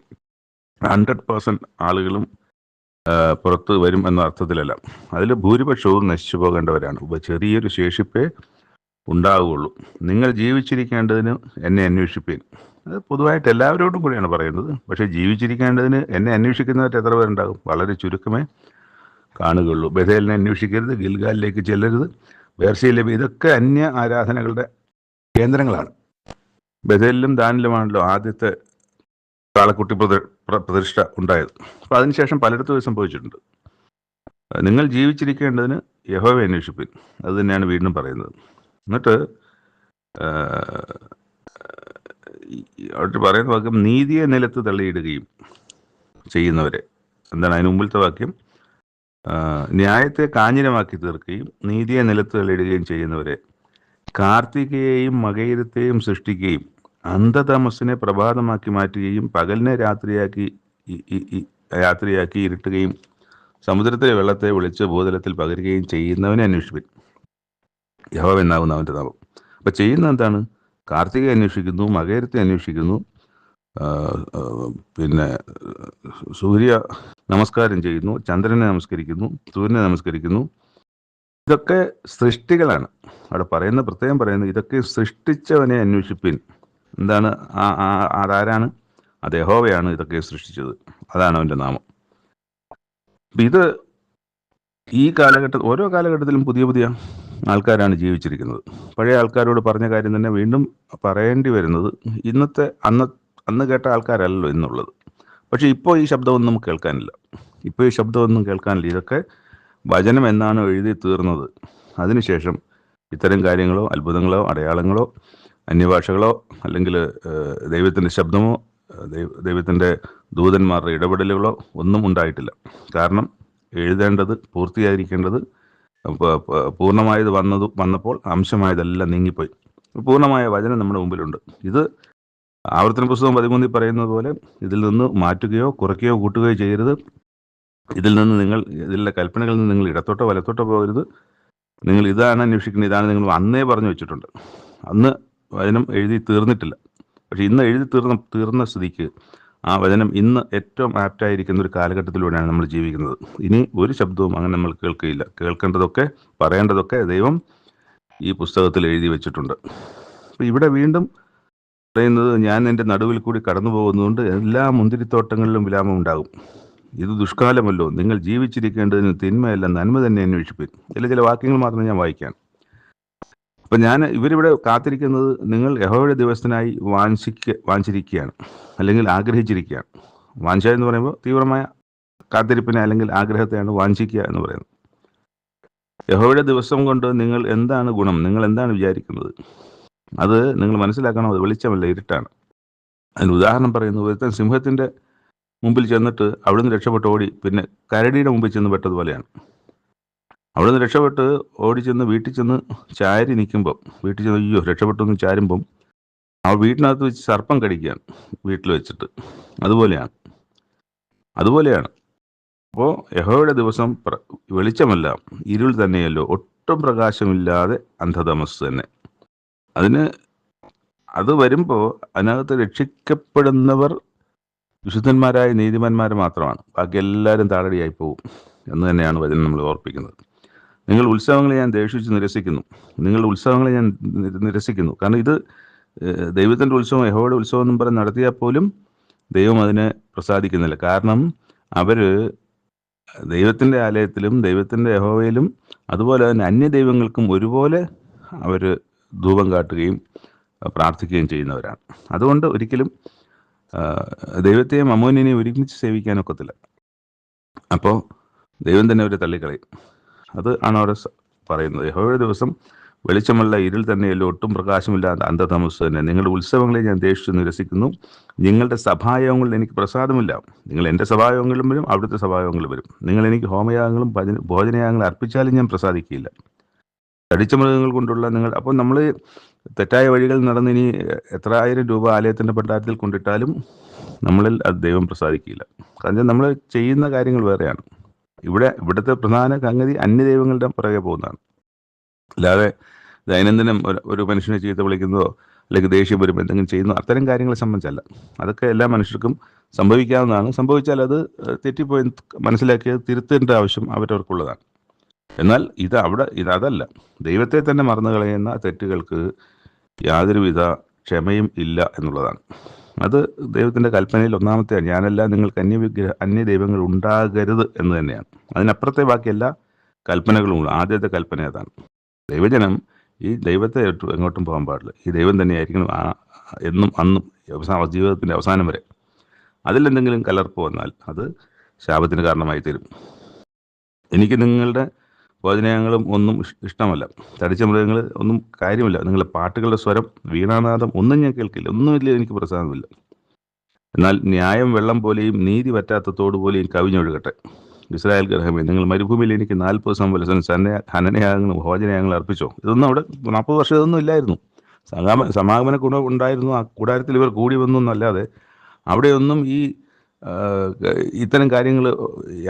100% ആളുകളും പുറത്ത് വരും എന്ന അർത്ഥത്തിലല്ല. അതിൽ ഭൂരിപക്ഷവും നശിച്ചു പോകേണ്ടവരാണ്. ചെറിയൊരു ശേഷിപ്പേ ഉണ്ടാവുകയുള്ളൂ. നിങ്ങൾ ജീവിച്ചിരിക്കേണ്ടതിന് എന്നെ അന്വേഷിപ്പീൻ. അത് പൊതുവായിട്ട് എല്ലാവരോടും കൂടിയാണ് പറയുന്നത്. പക്ഷേ ജീവിച്ചിരിക്കേണ്ടതിന് എന്നെ അന്വേഷിക്കുന്നവർ എത്ര പേരുണ്ടാകും? വളരെ ചുരുക്കമേ കാണുകയുള്ളൂ. ബഥേലിനെ അന്വേഷിക്കരുത്, ഗിൽഗാലിലേക്ക് ചെല്ലരുത്, ബേർശയിലേക്ക്, ഇതൊക്കെ അന്യ ആരാധനകളുടെ കേന്ദ്രങ്ങളാണ്. ബഥേലിലും ദാനിലുമാണല്ലോ ആദ്യത്തെ കാളക്കുട്ടി പ്രതിഷ്ഠ ഉണ്ടായത്. അപ്പം അതിനുശേഷം പലയിടത്തും ഇത് സംഭവിച്ചിട്ടുണ്ട്. നിങ്ങൾ ജീവിച്ചിരിക്കേണ്ടതിന് യഹോവയെ അന്വേഷിപ്പിൻ. അത് തന്നെയാണ് വീണ്ടും പറയുന്നത്. എന്നിട്ട് അവിടെ പറയുന്ന വാക്യം, നീതിയെ നിലത്ത് തള്ളിയിടുകയും ചെയ്യുന്നവരെ. എന്താണ് അതിന് മുമ്പിലത്തെ വാക്യം? ന്യായത്തെ കാഞ്ഞിരമാക്കി തീർക്കുകയും നീതിയെ നിലത്ത് തള്ളിയിടുകയും ചെയ്യുന്നവരെ, കാർത്തികയെയും മകയിരത്തെയും സൃഷ്ടിക്കുകയും അന്ധതമസ്സിനെ പ്രഭാതമാക്കി മാറ്റുകയും പകലിനെ രാത്രിയാക്കി ഇരുട്ടുകയും സമുദ്രത്തിലെ വെള്ളത്തെ വിളിച്ച് ഭൂതലത്തിൽ പകരുകയും ചെയ്യുന്നവനെ അന്വേഷിപ്പിൻ. യഹോവ എന്നാകുന്ന അവൻ്റെ നാമം. അപ്പം ചെയ്യുന്നത് എന്താണ്? കാർത്തികയെ അന്വേഷിക്കുന്നു, മകയിരത്തെ അന്വേഷിക്കുന്നു, പിന്നെ സൂര്യ നമസ്കാരം ചെയ്യുന്നു, ചന്ദ്രനെ നമസ്കരിക്കുന്നു, സൂര്യനെ നമസ്കരിക്കുന്നു. ഇതൊക്കെ സൃഷ്ടികളാണ്. അവിടെ പ്രത്യേകം പറയുന്നത് ഇതൊക്കെ സൃഷ്ടിച്ചവനെ അന്വേഷിപ്പിൻ. എന്താണ്? അതാരാണ്? അത് യഹോവയാണ് ഇതൊക്കെ സൃഷ്ടിച്ചത്. അതാണ് അവൻ്റെ നാമം. ഇത് ഈ ഓരോ കാലഘട്ടത്തിലും പുതിയ പുതിയ ആൾക്കാരാണ് ജീവിച്ചിരിക്കുന്നത്. പഴയ ആൾക്കാരോട് പറഞ്ഞ കാര്യം തന്നെ വീണ്ടും പറയേണ്ടി വരുന്നത് അന്ന് കേട്ട ആൾക്കാരല്ലോ ഇന്നുള്ളത്. പക്ഷെ ഇപ്പോൾ ഈ ശബ്ദമൊന്നും കേൾക്കാനില്ല. ഇതൊക്കെ വചനം എന്നാണ് എഴുതി തീർന്നത്. അതിനുശേഷം ഇത്തരം കാര്യങ്ങളോ അത്ഭുതങ്ങളോ അടയാളങ്ങളോ അന്യഭാഷകളോ അല്ലെങ്കിൽ ദൈവത്തിൻ്റെ ശബ്ദമോ ദൈവത്തിൻ്റെ ദൂതന്മാരുടെ ഇടപെടലുകളോ ഒന്നും ഉണ്ടായിട്ടില്ല. കാരണം എഴുതേണ്ടത് പൂർത്തിയായിരിക്കേണ്ടത് പൂർണ്ണമായത് വന്നപ്പോൾ അംശമായതെല്ലാം നീങ്ങിപ്പോയി. പൂർണ്ണമായ വചനം നമ്മുടെ മുമ്പിലുണ്ട്. ഇത് ആവർത്തന പുസ്തകം 13 പറയുന്നത് പോലെ ഇതിൽ നിന്ന് മാറ്റുകയോ കുറയ്ക്കുകയോ കൂട്ടുകയോ ചെയ്യരുത്. ഇതിലെ കൽപ്പനകളിൽ നിന്ന് നിങ്ങൾ ഇടത്തോട്ടോ വലത്തോട്ടോ പോകരുത്. നിങ്ങൾ ഇതാണ് അന്വേഷിക്കുന്നത്, ഇതാണ് നിങ്ങൾ അന്നേ പറഞ്ഞു വെച്ചിട്ടുണ്ട്. അന്ന് വചനം എഴുതി തീർന്നിട്ടില്ല. പക്ഷെ ഇന്ന് എഴുതി തീർന്ന സ്ഥിതിക്ക് ആ വചനം ഇന്ന് ഏറ്റവും ആപ്റ്റായിരിക്കുന്ന ഒരു കാലഘട്ടത്തിലൂടെയാണ് നമ്മൾ ജീവിക്കുന്നത്. ഇനി ഒരു ശബ്ദവും അങ്ങനെ നമ്മൾ കേൾക്കുകയില്ല. കേൾക്കേണ്ടതൊക്കെ പറയേണ്ടതൊക്കെ ദൈവം ഈ പുസ്തകത്തിൽ എഴുതി വെച്ചിട്ടുണ്ട്. അപ്പം ഇവിടെ വീണ്ടും പറയുന്നത്, ഞാൻ എൻ്റെ നടുവിൽ കൂടി കടന്നു പോകുന്നതുകൊണ്ട് എല്ലാ മുന്തിരിത്തോട്ടങ്ങളിലും വിലാപം ഉണ്ടാകും. ഇത് ദുഷ്കാലമല്ലോ, നിങ്ങൾ ജീവിച്ചിരിക്കേണ്ടതിന് തിന്മയല്ല നന്മ തന്നെ അന്വേഷിപ്പിൻ. ചില വാക്യങ്ങൾ മാത്രം ഞാൻ വായിക്കാം. അപ്പം ഇവരിവിടെ കാത്തിരിക്കുന്നത് നിങ്ങൾ യഹോവയുടെ ദിവസത്തിനായി വാഞ്ചിരിക്കുകയാണ്, അല്ലെങ്കിൽ ആഗ്രഹിച്ചിരിക്കുകയാണ്. വാഞ്ച എന്ന് പറയുമ്പോൾ തീവ്രമായ കാത്തിരിപ്പിനെ അല്ലെങ്കിൽ ആഗ്രഹത്തെയാണ് വാഞ്ചിക്കുക എന്ന് പറയുന്നത്. യഹോവയുടെ ദിവസം കൊണ്ട് നിങ്ങൾ എന്താണ് ഗുണം, നിങ്ങൾ എന്താണ് വിചാരിക്കുന്നത്? അത് നിങ്ങൾ മനസ്സിലാക്കണം, അത് വെളിച്ചമല്ല, ഇരുട്ടാണ്. അതിന് ഉദാഹരണം പറയുന്നു, ഒരുത്തൻ സിംഹത്തിൻ്റെ മുമ്പിൽ ചെന്നിട്ട് അവിടുന്ന് രക്ഷപ്പെട്ട് ഓടി പിന്നെ കരടിയുടെ മുമ്പിൽ ചെന്ന് പെട്ടതുപോലെയാണ്. അവിടുന്ന് രക്ഷപ്പെട്ട് ഓടിച്ചെന്ന് വീട്ടിൽ ചെന്ന് ചാരി നിൽക്കുമ്പം, വീട്ടിൽ ചെന്ന് അയ്യോ രക്ഷപ്പെട്ടു എന്ന് ചാരുമ്പം ആ വീട്ടിനകത്ത് വെച്ച് സർപ്പം കടിക്കുകയാണ് വീട്ടിൽ വെച്ചിട്ട്. അതുപോലെയാണ്. അപ്പോൾ യഹോവയുടെ ദിവസം വെളിച്ചമല്ല, ഇരുൾ തന്നെയല്ലോ, ഒട്ടും പ്രകാശമില്ലാതെ അന്ധതമസ് തന്നെ. അത് വരുമ്പോൾ അതിനകത്ത് രക്ഷിക്കപ്പെടുന്നവർ വിശുദ്ധന്മാരായ നീതിമാന്മാർ മാത്രമാണ്. ബാക്കി എല്ലാവരും താഴടിയായി പോകും എന്ന് തന്നെയാണ് വചനം നമ്മൾ ഓർപ്പിക്കുന്നത്. നിങ്ങളുടെ ഉത്സവങ്ങളെ ഞാൻ ദേഷിച്ച് നിരസിക്കുന്നു. കാരണം ഇത് ദൈവത്തിൻ്റെ ഉത്സവം, യഹോവയുടെ ഉത്സവം എന്നും പറഞ്ഞ് നടത്തിയാൽ പോലും ദൈവം അതിനെ പ്രസാദിക്കുന്നില്ല. കാരണം അവർ ദൈവത്തിൻ്റെ ആലയത്തിലും ദൈവത്തിൻ്റെ യഹോവയിലും അതുപോലെ തന്നെ അന്യദൈവങ്ങൾക്കും ഒരുപോലെ അവർ ധൂപം കാട്ടുകയും പ്രാർത്ഥിക്കുകയും ചെയ്യുന്നവരാണ്. അതുകൊണ്ട് ഒരിക്കലും ദൈവത്തെയും മമ്മൂനിനെയും ഒരുമിച്ച് സേവിക്കാനൊക്കത്തില്ല. അപ്പോൾ ദൈവം തന്നെ അവരെ തള്ളിക്കളയും. അത് ആണ് അവിടെ പറയുന്നത്. യഹോവയുടെ ദിവസം വെളിച്ചമല്ല, ഇരുൾ തന്നെയല്ലോ, ഒട്ടും പ്രകാശമില്ലാത്ത അന്ധതമസ് തന്നെ. നിങ്ങളുടെ ഉത്സവങ്ങളെ ഞാൻ ദേഷിച്ച് നിരസിക്കുന്നു. നിങ്ങളുടെ സഭായോഗങ്ങളിൽ എനിക്ക് പ്രസാദമില്ല. നിങ്ങൾ എൻ്റെ സഭായോഗങ്ങളിലും വരും, അവിടുത്തെ സഭായോഗങ്ങളിൽ വരും. നിങ്ങൾ എനിക്ക് ഹോമയാഗങ്ങളും ഭോജനയാഗങ്ങളും അർപ്പിച്ചാലും ഞാൻ പ്രസാദിക്കുകയില്ല. തടിച്ച മൃഗങ്ങൾ കൊണ്ടുള്ള അപ്പോൾ നമ്മൾ തെറ്റായ വഴികളിൽ നടന്ന് ഇനി എത്ര ആയിരം രൂപ ആലയത്തിൻ്റെ ഭണ്ഡാരത്തിൽ കൊണ്ടിട്ടാലും നമ്മളിൽ അത് ദൈവം പ്രസാദിക്കില്ല. കാരണം നമ്മൾ ചെയ്യുന്ന കാര്യങ്ങൾ വേറെയാണ്. ഇവിടുത്തെ പ്രധാന സംഗതി അന്യദൈവങ്ങളുടെ പുറകെ പോകുന്നതാണ്. അല്ലാതെ ദൈനംദിനം ഒരു മനുഷ്യനെ ചീത്ത വിളിക്കുന്നതോ അല്ലെങ്കിൽ ദേഷ്യം വരുമ്പോൾ എന്തെങ്കിലും ചെയ്യുന്നോ അത്തരം കാര്യങ്ങളെ സംബന്ധിച്ചല്ല. അതൊക്കെ എല്ലാ മനുഷ്യർക്കും സംഭവിക്കാവുന്നതാണ്. സംഭവിച്ചാൽ അത് തെറ്റിപ്പോയി മനസ്സിലാക്കിയത് തിരുത്തേണ്ട ആവശ്യം അവരവർക്കുള്ളതാണ്. എന്നാൽ അതല്ല. ദൈവത്തെ തന്നെ മറന്നു കളയുന്ന തെറ്റുകൾക്ക് യാതൊരുവിധ ക്ഷമയും ഇല്ല എന്നുള്ളതാണ്. അത് ദൈവത്തിൻ്റെ കൽപ്പനയിൽ ഒന്നാമത്തെയാണ്. ഞാനല്ല നിങ്ങൾക്ക് അന്യദൈവങ്ങൾ ഉണ്ടാകരുത് എന്ന് തന്നെയാണ്. അതിനപ്പുറത്തെ ബാക്കി എല്ലാ കൽപ്പനകളും ആദ്യത്തെ കൽപ്പന അതാണ്. ദൈവജനം ഈ ദൈവത്തെ എങ്ങോട്ടും പോകാൻ പാടില്ല. ഈ ദൈവം തന്നെയായിരിക്കണം എന്നും അന്നും ജീവിതത്തിൻ്റെ അവസാനം വരെ. അതിലെന്തെങ്കിലും കലർപ്പ് വന്നാൽ അത് ശാപത്തിന് കാരണമായി തീരും. എനിക്ക് നിങ്ങളുടെ ഭോജനങ്ങളും ഒന്നും ഇഷ്ടമല്ല. തടിച്ച മൃഗങ്ങൾ ഒന്നും കാര്യമില്ല. നിങ്ങളുടെ പാട്ടുകളുടെ സ്വരം, വീണാനാദം ഒന്നും ഞാൻ കേൾക്കില്ല. ഒന്നുമില്ല, എനിക്ക് പ്രസാദമില്ല. എന്നാൽ ന്യായം വെള്ളം പോലെയും നീതി പറ്റാത്ത തോട് പോലെയും കവിഞ്ഞൊഴുകട്ടെ. ഇസ്രായേൽ ഗ്രഹമേ, നിങ്ങൾ മരുഭൂമിയിൽ എനിക്ക് 40 സംവത്സരം ഹനനയാഗങ്ങളും ഭോജനയാഗങ്ങളും അർപ്പിച്ചോ? ഇതൊന്നും അവിടെ 40 വർഷം ഇതൊന്നും ഇല്ലായിരുന്നു. സമാഗമന ഗുണം ഉണ്ടായിരുന്നു. ആ കൂടാരത്തിൽ ഇവർ കൂടി വന്നു എന്നല്ലാതെ അവിടെയൊന്നും ഈ ഇത്തരം കാര്യങ്ങൾ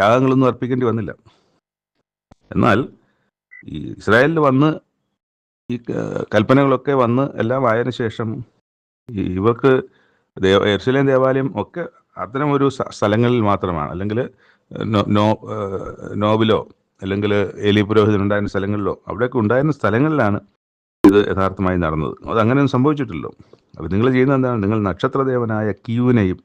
യാഗങ്ങളൊന്നും അർപ്പിക്കേണ്ടി വന്നില്ല. എന്നാൽ ഈ ഇസ്രായേലിൽ വന്ന് ഈ കൽപ്പനകളൊക്കെ വന്ന് എല്ലാം ആയതിനു ശേഷം ഇവർക്ക് യെരുശലേം ദേവാലയം ഒക്കെ അത്തരം ഒരു സ്ഥലങ്ങളിൽ മാത്രമാണ്. അല്ലെങ്കിൽ നോബിലോ അല്ലെങ്കിൽ ഏലി പുരോഹിതനുണ്ടായിരുന്ന സ്ഥലങ്ങളിലോ അവിടെയൊക്കെ ഉണ്ടായിരുന്ന സ്ഥലങ്ങളിലാണ് ഇത് യഥാർത്ഥമായി നടന്നത്. അതങ്ങനെയൊന്നും സംഭവിച്ചിട്ടില്ലല്ലോ. അപ്പോൾ നിങ്ങൾ ചെയ്യുന്നത് എന്താണ്? നിങ്ങൾ നക്ഷത്രദേവനായ കിയുവിനെയും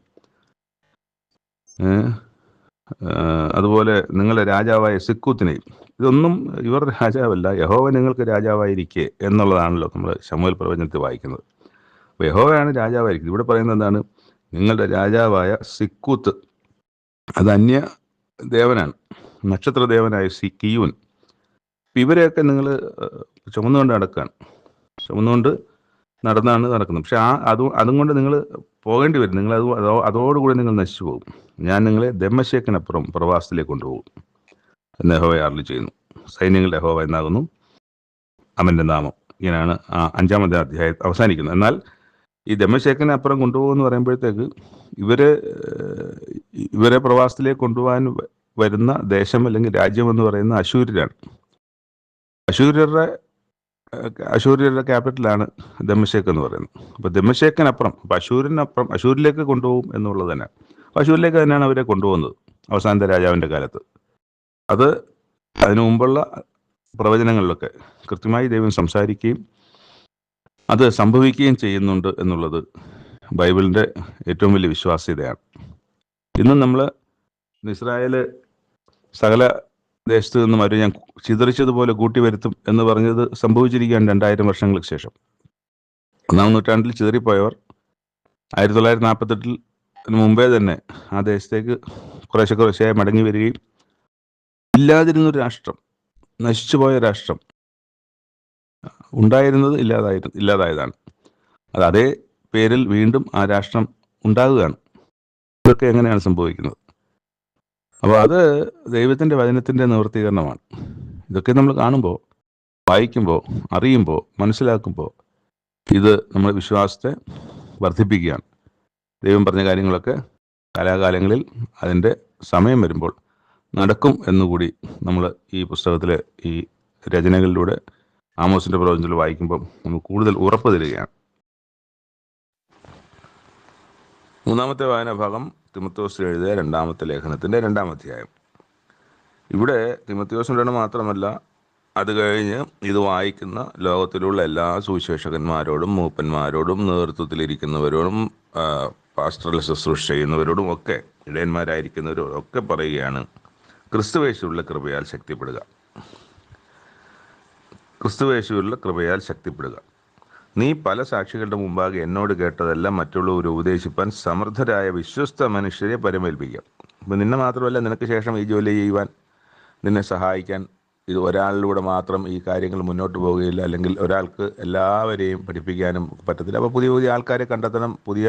അതുപോലെ നിങ്ങളുടെ രാജാവായ സിക്കൂത്തിനെയും, ഇതൊന്നും ഇവരുടെ രാജാവല്ല, യഹോവ നിങ്ങൾക്ക് രാജാവായിരിക്കെ എന്നുള്ളതാണല്ലോ നമ്മൾ ശമൂവേൽ പ്രവചനത്തിൽ വായിക്കുന്നത്. അപ്പോൾ യഹോവയാണ് രാജാവായിരിക്കുന്നത്. ഇവിടെ പറയുന്നത് എന്താണ്? നിങ്ങളുടെ രാജാവായ സിക്കൂത്ത്, അത് അന്യ ദേവനാണ്, നക്ഷത്രദേവനായ കിയൂൻ. ഇവരെയൊക്കെ നിങ്ങൾ ചുമന്നുകൊണ്ട് നടക്കുകയാണ്, ചുമന്നുകൊണ്ട് നടക്കുന്നത്. പക്ഷെ അതും കൊണ്ട് നിങ്ങൾ പോകേണ്ടി വരും. നിങ്ങൾ അതോടുകൂടി നിങ്ങൾ നശിച്ചു പോകും. ഞാൻ നിങ്ങളെ ദമ്മശേക്കിനപ്പുറം പ്രവാസത്തിലേക്ക് കൊണ്ടുപോകും എന്ന് യഹോവ അരുളി ചെയ്യുന്നു. സൈന്യങ്ങളുടെ യഹോവ എന്നാകുന്നു അവൻ്റെ നാമം. ഇങ്ങനെയാണ് 5-ാമത്തെ അധ്യായം അവസാനിക്കുന്നത്. എന്നാൽ ഈ ദമ്മശേക്കിനപ്പുറം കൊണ്ടുപോകുമെന്ന് പറയുമ്പോഴത്തേക്ക് ഇവരെ പ്രവാസത്തിലേക്ക് കൊണ്ടുപോകാൻ വരുന്ന ദേശം അല്ലെങ്കിൽ രാജ്യം എന്ന് പറയുന്ന അശൂര്യരാണ്. അശൂര്യരുടെ ക്യാപിറ്റലാണ് ദമ്മശേക്ക് എന്ന് പറയുന്നത്. അപ്പോൾ ദമ്മശേക്കിനപ്പുറം, അപ്പോൾ അശൂരിലേക്ക് കൊണ്ടുപോകും എന്നുള്ളത് തന്നെ. അപ്പോൾ അശൂരിലേക്ക് തന്നെയാണ് അവരെ കൊണ്ടുപോകുന്നത് അവസാനത്തെ രാജാവിൻ്റെ കാലത്ത്. അതിനു മുമ്പുള്ള പ്രവചനങ്ങളിലൊക്കെ കൃത്യമായി ദൈവം സംസാരിക്കുകയും അത് സംഭവിക്കുകയും ചെയ്യുന്നുണ്ട് എന്നുള്ളത് ബൈബിളിൻ്റെ ഏറ്റവും വലിയ വിശ്വാസ്യതയാണ്. ഇന്നും നമ്മൾ ഇസ്രായേൽ സകല ദേശത്ത് നിന്നും അവർ ഞാൻ ചിതറിച്ചതുപോലെ കൂട്ടിവരുത്തും എന്ന് പറഞ്ഞത് സംഭവിച്ചിരിക്കുകയാണ് 2000 വർഷങ്ങൾക്ക് ശേഷം. 1-ാം നൂറ്റാണ്ടിൽ ചിതറിപ്പോയവർ 1948 മുമ്പേ തന്നെ ആ ദേശത്തേക്ക് കുറേശ്ശെയായി മടങ്ങി വരികയും ഇല്ലാതിരുന്നൊരു രാഷ്ട്രം, നശിച്ചുപോയ രാഷ്ട്രം ഉണ്ടായിരുന്നത് ഇല്ലാതായതാണ്. അത് അതേ പേരിൽ വീണ്ടും ആ രാഷ്ട്രം ഉണ്ടാകുകയാണ്. ഇതൊക്കെ എങ്ങനെയാണ് സംഭവിക്കുന്നത്? അപ്പോൾ അത് ദൈവത്തിൻ്റെ വചനത്തിൻ്റെ നിവൃത്തീകരണമാണ്. ഇതൊക്കെ നമ്മൾ കാണുമ്പോൾ, വായിക്കുമ്പോൾ, അറിയുമ്പോൾ, മനസ്സിലാക്കുമ്പോൾ ഇത് നമ്മുടെ വിശ്വാസത്തെ വർദ്ധിപ്പിക്കുകയാണ്. ദൈവം പറഞ്ഞ കാര്യങ്ങളൊക്കെ കാലാകാലങ്ങളിൽ അതിൻ്റെ സമയം വരുമ്പോൾ നടക്കും എന്നുകൂടി നമ്മൾ ഈ പുസ്തകത്തിലെ ഈ രചനകളിലൂടെ ആമോസിൻ്റെ പ്രവചനത്തിൽ വായിക്കുമ്പോൾ നമുക്ക് കൂടുതൽ ഉറപ്പ് തരികയാണ്. 3-ാമത്തെ വായനാഭാഗം തിമോഥെയോസിന് എഴുതിയ 2-ാമത്തെ ലേഖനത്തിൻ്റെ 2-ാം അധ്യായം. ഇവിടെ തിമോഥെയോസിൻ്റെ മാത്രമല്ല, അത് കഴിഞ്ഞ് ഇത് വായിക്കുന്ന ലോകത്തിലുള്ള എല്ലാ സുവിശേഷകന്മാരോടും മൂപ്പന്മാരോടും നേതൃത്വത്തിലിരിക്കുന്നവരോടും പാസ്റ്ററൽ ശുശ്രൂഷ ചെയ്യുന്നവരോടും ഒക്കെ, ഇടയന്മാരായിരിക്കുന്നവരോടും ഒക്കെ പറയുകയാണ്, ക്രിസ്തുയേശുവിലുള്ള കൃപയാൽ ശക്തിപ്പെടുക. ക്രിസ്തുയേശുവിലുള്ള കൃപയാൽ ശക്തിപ്പെടുക. നീ പല സാക്ഷികളുടെ മുമ്പാകെ എന്നോട് കേട്ടതെല്ലാം മറ്റുള്ളവർ ഉപദേശിപ്പാൻ സമർത്ഥരായ വിശ്വസ്ത മനുഷ്യരെ പരമേൽപ്പിക്കാം. അപ്പം നിന്നെ മാത്രമല്ല, നിനക്ക് ശേഷം ഈ ജോലി ചെയ്യുവാൻ നിന്നെ സഹായിക്കാൻ ഇത് ഒരാളിലൂടെ മാത്രം ഈ കാര്യങ്ങൾ മുന്നോട്ട് പോവുകയില്ല. അല്ലെങ്കിൽ ഒരാൾക്ക് എല്ലാവരെയും പഠിപ്പിക്കാനും പറ്റത്തില്ല. അപ്പോൾ പുതിയ പുതിയ ആൾക്കാരെ കണ്ടെത്തണം. പുതിയ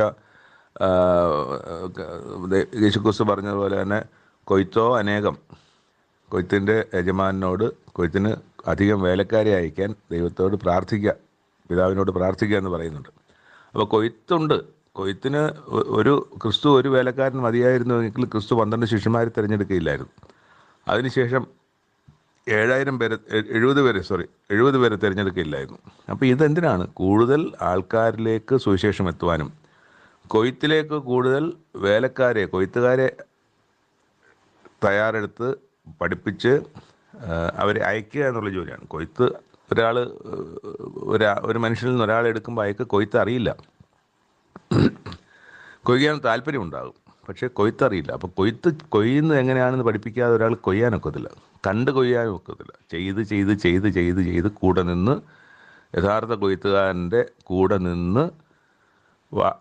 യേശുക്രിസ്തു പറഞ്ഞതുപോലെ തന്നെ കൊയ്ത്തോ അനേകം, കൊയ്ത്തിൻ്റെ യജമാനോട് കൊയ്ത്തിന് അധികം വേലക്കാരെ അയക്കാൻ ദൈവത്തോട് പ്രാർത്ഥിക്കുക, പിതാവിനോട് പ്രാർത്ഥിക്കുക എന്ന് പറയുന്നുണ്ട്. അപ്പോൾ കൊയ്ത്തുണ്ട്. കൊയ്ത്തിന് ക്രിസ്തു ഒരു വേലക്കാരൻ മതിയായിരുന്നുവെങ്കിൽ ക്രിസ്തു 12 ശിഷ്യന്മാരെ തിരഞ്ഞെടുക്കുകയില്ലായിരുന്നു. അതിനുശേഷം 70 പേരെ തിരഞ്ഞെടുക്കുകയില്ലായിരുന്നു. അപ്പോൾ ഇതെന്തിനാണ്? കൂടുതൽ ആൾക്കാരിലേക്ക് സുവിശേഷം എത്തുവാനും കൊയ്ത്തിലേക്ക് കൂടുതൽ കൊയ്ത്തുകാരെ തയ്യാറെടുത്ത് പഠിപ്പിച്ച് അവരെ അയക്കുക എന്നുള്ള ജോലിയാണ്. കൊയ്ത്ത് ഒരു മനുഷ്യനിൽ നിന്ന് ഒരാളെ എടുക്കുമ്പോൾ അയക്ക് കൊയ്ത്ത് അറിയില്ല. കൊയ്യാൻ താല്പര്യമുണ്ടാകും, പക്ഷേ കൊയ്ത്തറിയില്ല. അപ്പോൾ കൊയ്യുന്നത് എങ്ങനെയാണെന്ന് പഠിപ്പിക്കാതെ ഒരാൾ കൊയ്യാനൊക്കത്തില്ല, കണ്ട് കൊയ്യാനും ഒക്കത്തില്ല. ചെയ്ത് കൂടെ നിന്ന്, യഥാർത്ഥ കൊയ്ത്തുകാരൻ്റെ കൂടെ നിന്ന്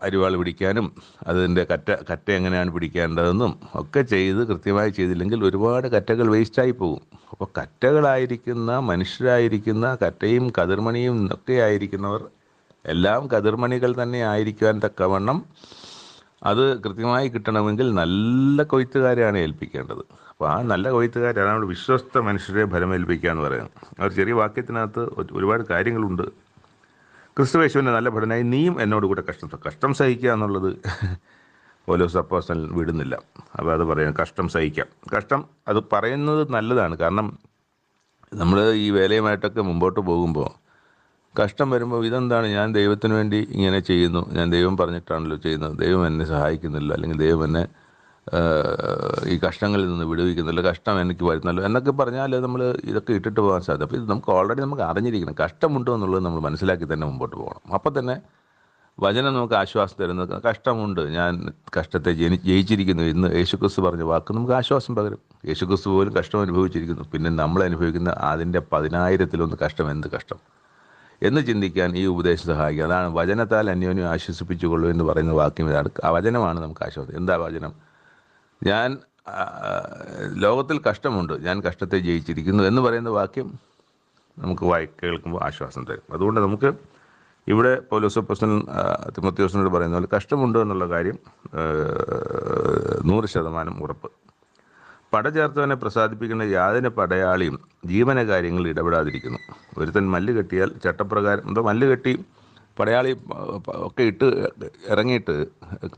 അരിവാൾ പിടിക്കാനും അതിൻ്റെ കറ്റ എങ്ങനെയാണ് പിടിക്കേണ്ടതെന്നും ഒക്കെ കൃത്യമായി ചെയ്തില്ലെങ്കിൽ ഒരുപാട് കറ്റകൾ വേസ്റ്റായി പോകും. അപ്പോൾ കറ്റകളായിരിക്കുന്ന മനുഷ്യരായിരിക്കുന്ന കറ്റയും കതിർമണിയും ഒക്കെ ആയിരിക്കുന്നവർ എല്ലാം കതിർമണികൾ തന്നെ ആയിരിക്കുവാൻ തക്കവണ്ണം അത് കൃത്യമായി കിട്ടണമെങ്കിൽ നല്ല കൊയ്ത്തുകാരെയാണ് ഏൽപ്പിക്കേണ്ടത്. അപ്പോൾ ആ നല്ല കൊയ്ത്തുകാരാണ് നമ്മൾ വിശ്വസ്ത മനുഷ്യരെ ഫലമേൽപ്പിക്കുക എന്ന് പറയുന്നത്. അവർ ചെറിയ വാക്യത്തിനകത്ത് ഒരുപാട് കാര്യങ്ങളുണ്ട്. ക്രിസ്തുയേശുവിൻ്റെ നല്ല ഭടനായി നീയും എന്നോട് കൂടെ കഷ്ടം സഹിക്കുക എന്നുള്ളത് പൗലോസ് അപ്പോസ്തലൻ വിടുന്നില്ല. അപ്പോൾ അത് പറയുന്നത് കഷ്ടം സഹിക്കാം. കഷ്ടം അത് പറയുന്നത് നല്ലതാണ്. കാരണം നമ്മൾ ഈ വേലയുമായിട്ടൊക്കെ മുമ്പോട്ട് പോകുമ്പോൾ കഷ്ടം വരുമ്പോൾ ഇതെന്താണ്, ഞാൻ ദൈവത്തിന് വേണ്ടി ഇങ്ങനെ ചെയ്യുന്നു, ഞാൻ ദൈവം പറഞ്ഞിട്ടാണല്ലോ ചെയ്യുന്നത്, ദൈവം എന്നെ സഹായിക്കുന്നില്ല, അല്ലെങ്കിൽ ദൈവം എന്നെ ഈ കഷ്ടങ്ങളിൽ നിന്ന് വിടുവിക്കുന്നില്ല, കഷ്ടം എനിക്ക് വരുന്നല്ലോ എന്നൊക്കെ പറഞ്ഞാൽ നമ്മൾ ഇതൊക്കെ ഇട്ടിട്ട് പോകാൻ സാധ്യത. അപ്പോൾ ഇത് നമുക്ക് അറിഞ്ഞിരിക്കണം, കഷ്ടമുണ്ടോ എന്നുള്ളത് നമ്മൾ മനസ്സിലാക്കി തന്നെ മുമ്പോട്ട് പോകണം. അപ്പം തന്നെ വചനം നമുക്ക് ആശ്വാസം തരുന്നത്. കഷ്ടമുണ്ട്, ഞാൻ കഷ്ടത്തെ ജയിച്ചിരിക്കുന്നു എന്ന് യേശുക്രിസ്തു പറഞ്ഞ വാക്ക് നമുക്ക് ആശ്വാസം പകരും. യേശുക്രിസ്തു പോലും കഷ്ടം അനുഭവിച്ചിരിക്കുന്നു. പിന്നെ നമ്മൾ അനുഭവിക്കുന്ന അതിൻ്റെ 10,000-ൽ 1 കഷ്ടം. എന്ത് കഷ്ടം! എന്ന് ചിന്തിക്കാൻ ഈ ഉപദേശം സഹായിക്കും. അതാണ് വചനത്താൽ അന്യോന്യം ആശ്വസിപ്പിച്ചുകൊള്ളൂ എന്ന് പറയുന്ന വാക്യം. ഇതാണ് ആ വചനമാണ് നമുക്ക് ആശ്വാസം. എന്താ വചനം? ഞാൻ ലോകത്തിൽ കഷ്ടമുണ്ട്, ഞാൻ കഷ്ടത്തെ ജയിച്ചിരിക്കുന്നു എന്ന് പറയുന്ന വാക്യം നമുക്ക് കേൾക്കുമ്പോൾ ആശ്വാസം തരും. അതുകൊണ്ട് നമുക്ക് ഇവിടെ പൗലോസ് അപ്പോസ്തലൻ തിമോഥെയോസിനോട് പറയുന്ന പോലെ കഷ്ടമുണ്ട് എന്നുള്ള കാര്യം 100% ഉറപ്പ്. പടചേർത്തവനെ പ്രസാദിപ്പിക്കുന്ന യാതൊരു പടയാളിയും ജീവന കാര്യങ്ങളിൽ ഇടപെടാതിരിക്കുന്നു. ഒരുത്തൻ മല്ല് കെട്ടിയാൽ ചട്ടപ്രകാരം മല്ല് കെട്ടി പടയാളി ഒക്കെ ഇട്ട് ഇറങ്ങിയിട്ട്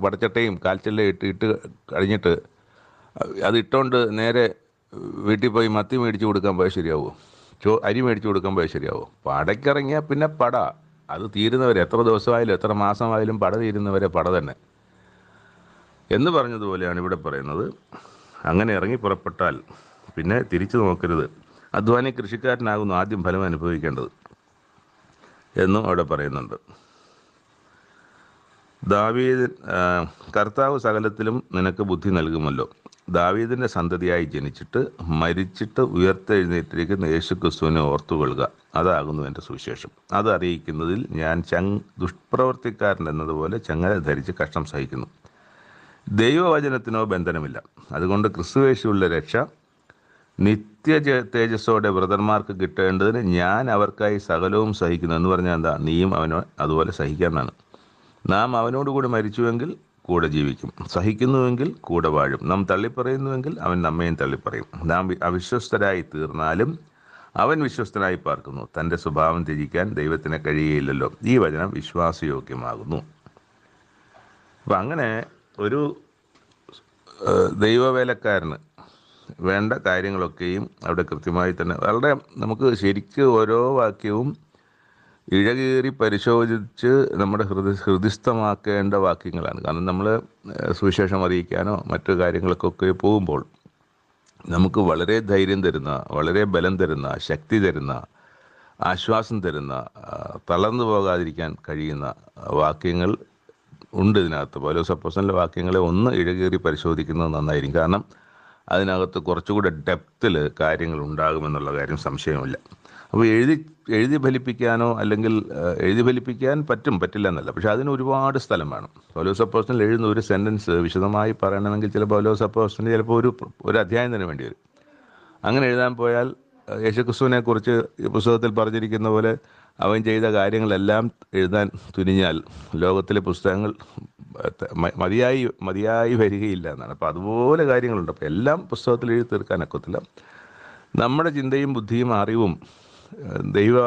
പടച്ചട്ടയും കാൽച്ചെല്ലയും ഇട്ട് കഴിഞ്ഞിട്ട് അത് ഇട്ടുകൊണ്ട് നേരെ വീട്ടിൽ പോയി മത്തി മേടിച്ച് കൊടുക്കാൻ പോയാൽ ശരിയാവുമോ? അരി മേടിച്ച് കൊടുക്കാൻ പോയാൽ ശരിയാവുമോ? പടയ്ക്കിറങ്ങിയാൽ പിന്നെ പട, അത് തീരുന്നവരെ എത്ര ദിവസമായാലും എത്ര മാസമായാലും പട തീരുന്നവരെ പട തന്നെ എന്ന് പറഞ്ഞതുപോലെയാണ് ഇവിടെ പറയുന്നത്. അങ്ങനെ ഇറങ്ങി പുറപ്പെട്ടാൽ പിന്നെ തിരിച്ചു നോക്കരുത്. അധ്വാനി കൃഷിക്കാരനാകുന്നു ആദ്യം ഫലം അനുഭവിക്കേണ്ടത് എന്നും അവിടെ പറയുന്നുണ്ട്. കർത്താവ് സകലത്തിലും നിനക്ക് ബുദ്ധി നൽകുമല്ലോ. ദാവീദിൻ്റെ സന്തതിയായി ജനിച്ചിട്ട് മരിച്ചിട്ട് ഉയർത്തെഴുന്നേറ്റിരിക്കുന്ന യേശുക്രിസ്തുവിനെ ഓർത്തുകൊള്ളുക, അതാകുന്നു എൻ്റെ സുവിശേഷം. അത് അറിയിക്കുന്നതിൽ ഞാൻ ദുഷ്പ്രവർത്തിക്കാരൻ എന്നതുപോലെ ചങ്ങല ധരിച്ച് കഷ്ടം സഹിക്കുന്നു. ദൈവവചനത്തിനോ ബന്ധനമില്ല. അതുകൊണ്ട് ക്രിസ്തുയേശുവിലുള്ള രക്ഷ നിത്യ തേജസ്സോടെ ബ്രദർമാർക്ക് കിട്ടേണ്ടതിന് ഞാൻ അവർക്കായി സകലവും സഹിക്കുന്നു എന്ന് പറഞ്ഞാൽ എന്താ? നീയും അവനോ അതുപോലെ സഹിക്കാനാണ്. നാം അവനോടുകൂടി മരിച്ചുവെങ്കിൽ കൂടെ ജീവിക്കും, സഹിക്കുന്നുവെങ്കിൽ കൂടെ വാഴും. നാം തള്ളിപ്പറയുന്നുവെങ്കിൽ അവൻ നമ്മയും തള്ളിപ്പറയും. നാം അവിശ്വസ്തരായി തീർന്നാലും അവൻ വിശ്വസ്തനായി പാർക്കുന്നു. തൻ്റെ സ്വഭാവം ത്യജിക്കാൻ ദൈവത്തിന് കഴിയുകയില്ലല്ലോ. ഈ വചനം വിശ്വാസയോഗ്യമാകുന്നു. അപ്പം അങ്ങനെ ഒരു ദൈവവേലക്കാരന് വേണ്ട കാര്യങ്ങളൊക്കെയും അവിടെ കൃത്യമായി തന്നെ വളരെ നമുക്ക് ശരിക്കും ഓരോ വാക്യവും ഇഴകീറി പരിശോധിച്ച് നമ്മുടെ ഹൃദിസ്ഥമാക്കേണ്ട വാക്യങ്ങളാണ്. കാരണം നമ്മൾ സുവിശേഷം അറിയിക്കാനോ മറ്റു കാര്യങ്ങൾക്കൊക്കെ പോകുമ്പോൾ നമുക്ക് വളരെ ധൈര്യം തരുന്ന, വളരെ ബലം തരുന്ന, ശക്തി തരുന്ന, ആശ്വാസം തരുന്ന, തളർന്നു പോകാതിരിക്കാൻ കഴിയുന്ന വാക്യങ്ങൾ ഉണ്ട് ഇതിനകത്ത്. പൗലോസ് അപ്പോസ്തലൻ്റെ വാക്യങ്ങളെ ഒന്ന് ഇഴകീറി പരിശോധിക്കുന്നത് നന്നായിരിക്കും. കാരണം അതിനകത്ത് കുറച്ചുകൂടെ ഡെപ്തിൽ കാര്യങ്ങൾ ഉണ്ടാകുമെന്നുള്ള കാര്യം സംശയമില്ല. അപ്പോൾ എഴുതി ഫലിപ്പിക്കാനോ അല്ലെങ്കിൽ എഴുതി ഫലിപ്പിക്കാൻ പറ്റില്ല എന്നല്ല, പക്ഷെ അതിന് ഒരുപാട് സ്ഥലം വേണം. പൗലോസ് അപ്പോസ്തലൻ എഴുതുന്ന ഒരു സെൻറ്റൻസ് വിശദമായി പറയണമെങ്കിൽ ചില പൗലോസ് അപ്പോസ്തലന് ചിലപ്പോൾ ഒരു അധ്യായം തന്നെ വേണ്ടി വരും. അങ്ങനെ എഴുതാൻ പോയാൽ യേശുക്രിസ്തുവിനെ കുറിച്ച് ഈ പുസ്തകത്തിൽ പറഞ്ഞിരിക്കുന്ന പോലെ അവൻ ചെയ്ത കാര്യങ്ങളെല്ലാം എഴുതാൻ തുനിഞ്ഞാൽ ലോകത്തിലെ പുസ്തകങ്ങൾ മതിയായി വരികയില്ല എന്നാണ്. അപ്പോൾ അതുപോലെ കാര്യങ്ങളുണ്ട്. അപ്പോൾ എല്ലാം പുസ്തകത്തിൽ എഴുതി തീർക്കാനൊക്കത്തില്ല. നമ്മുടെ ചിന്തയും ബുദ്ധിയും അറിവും ദൈവ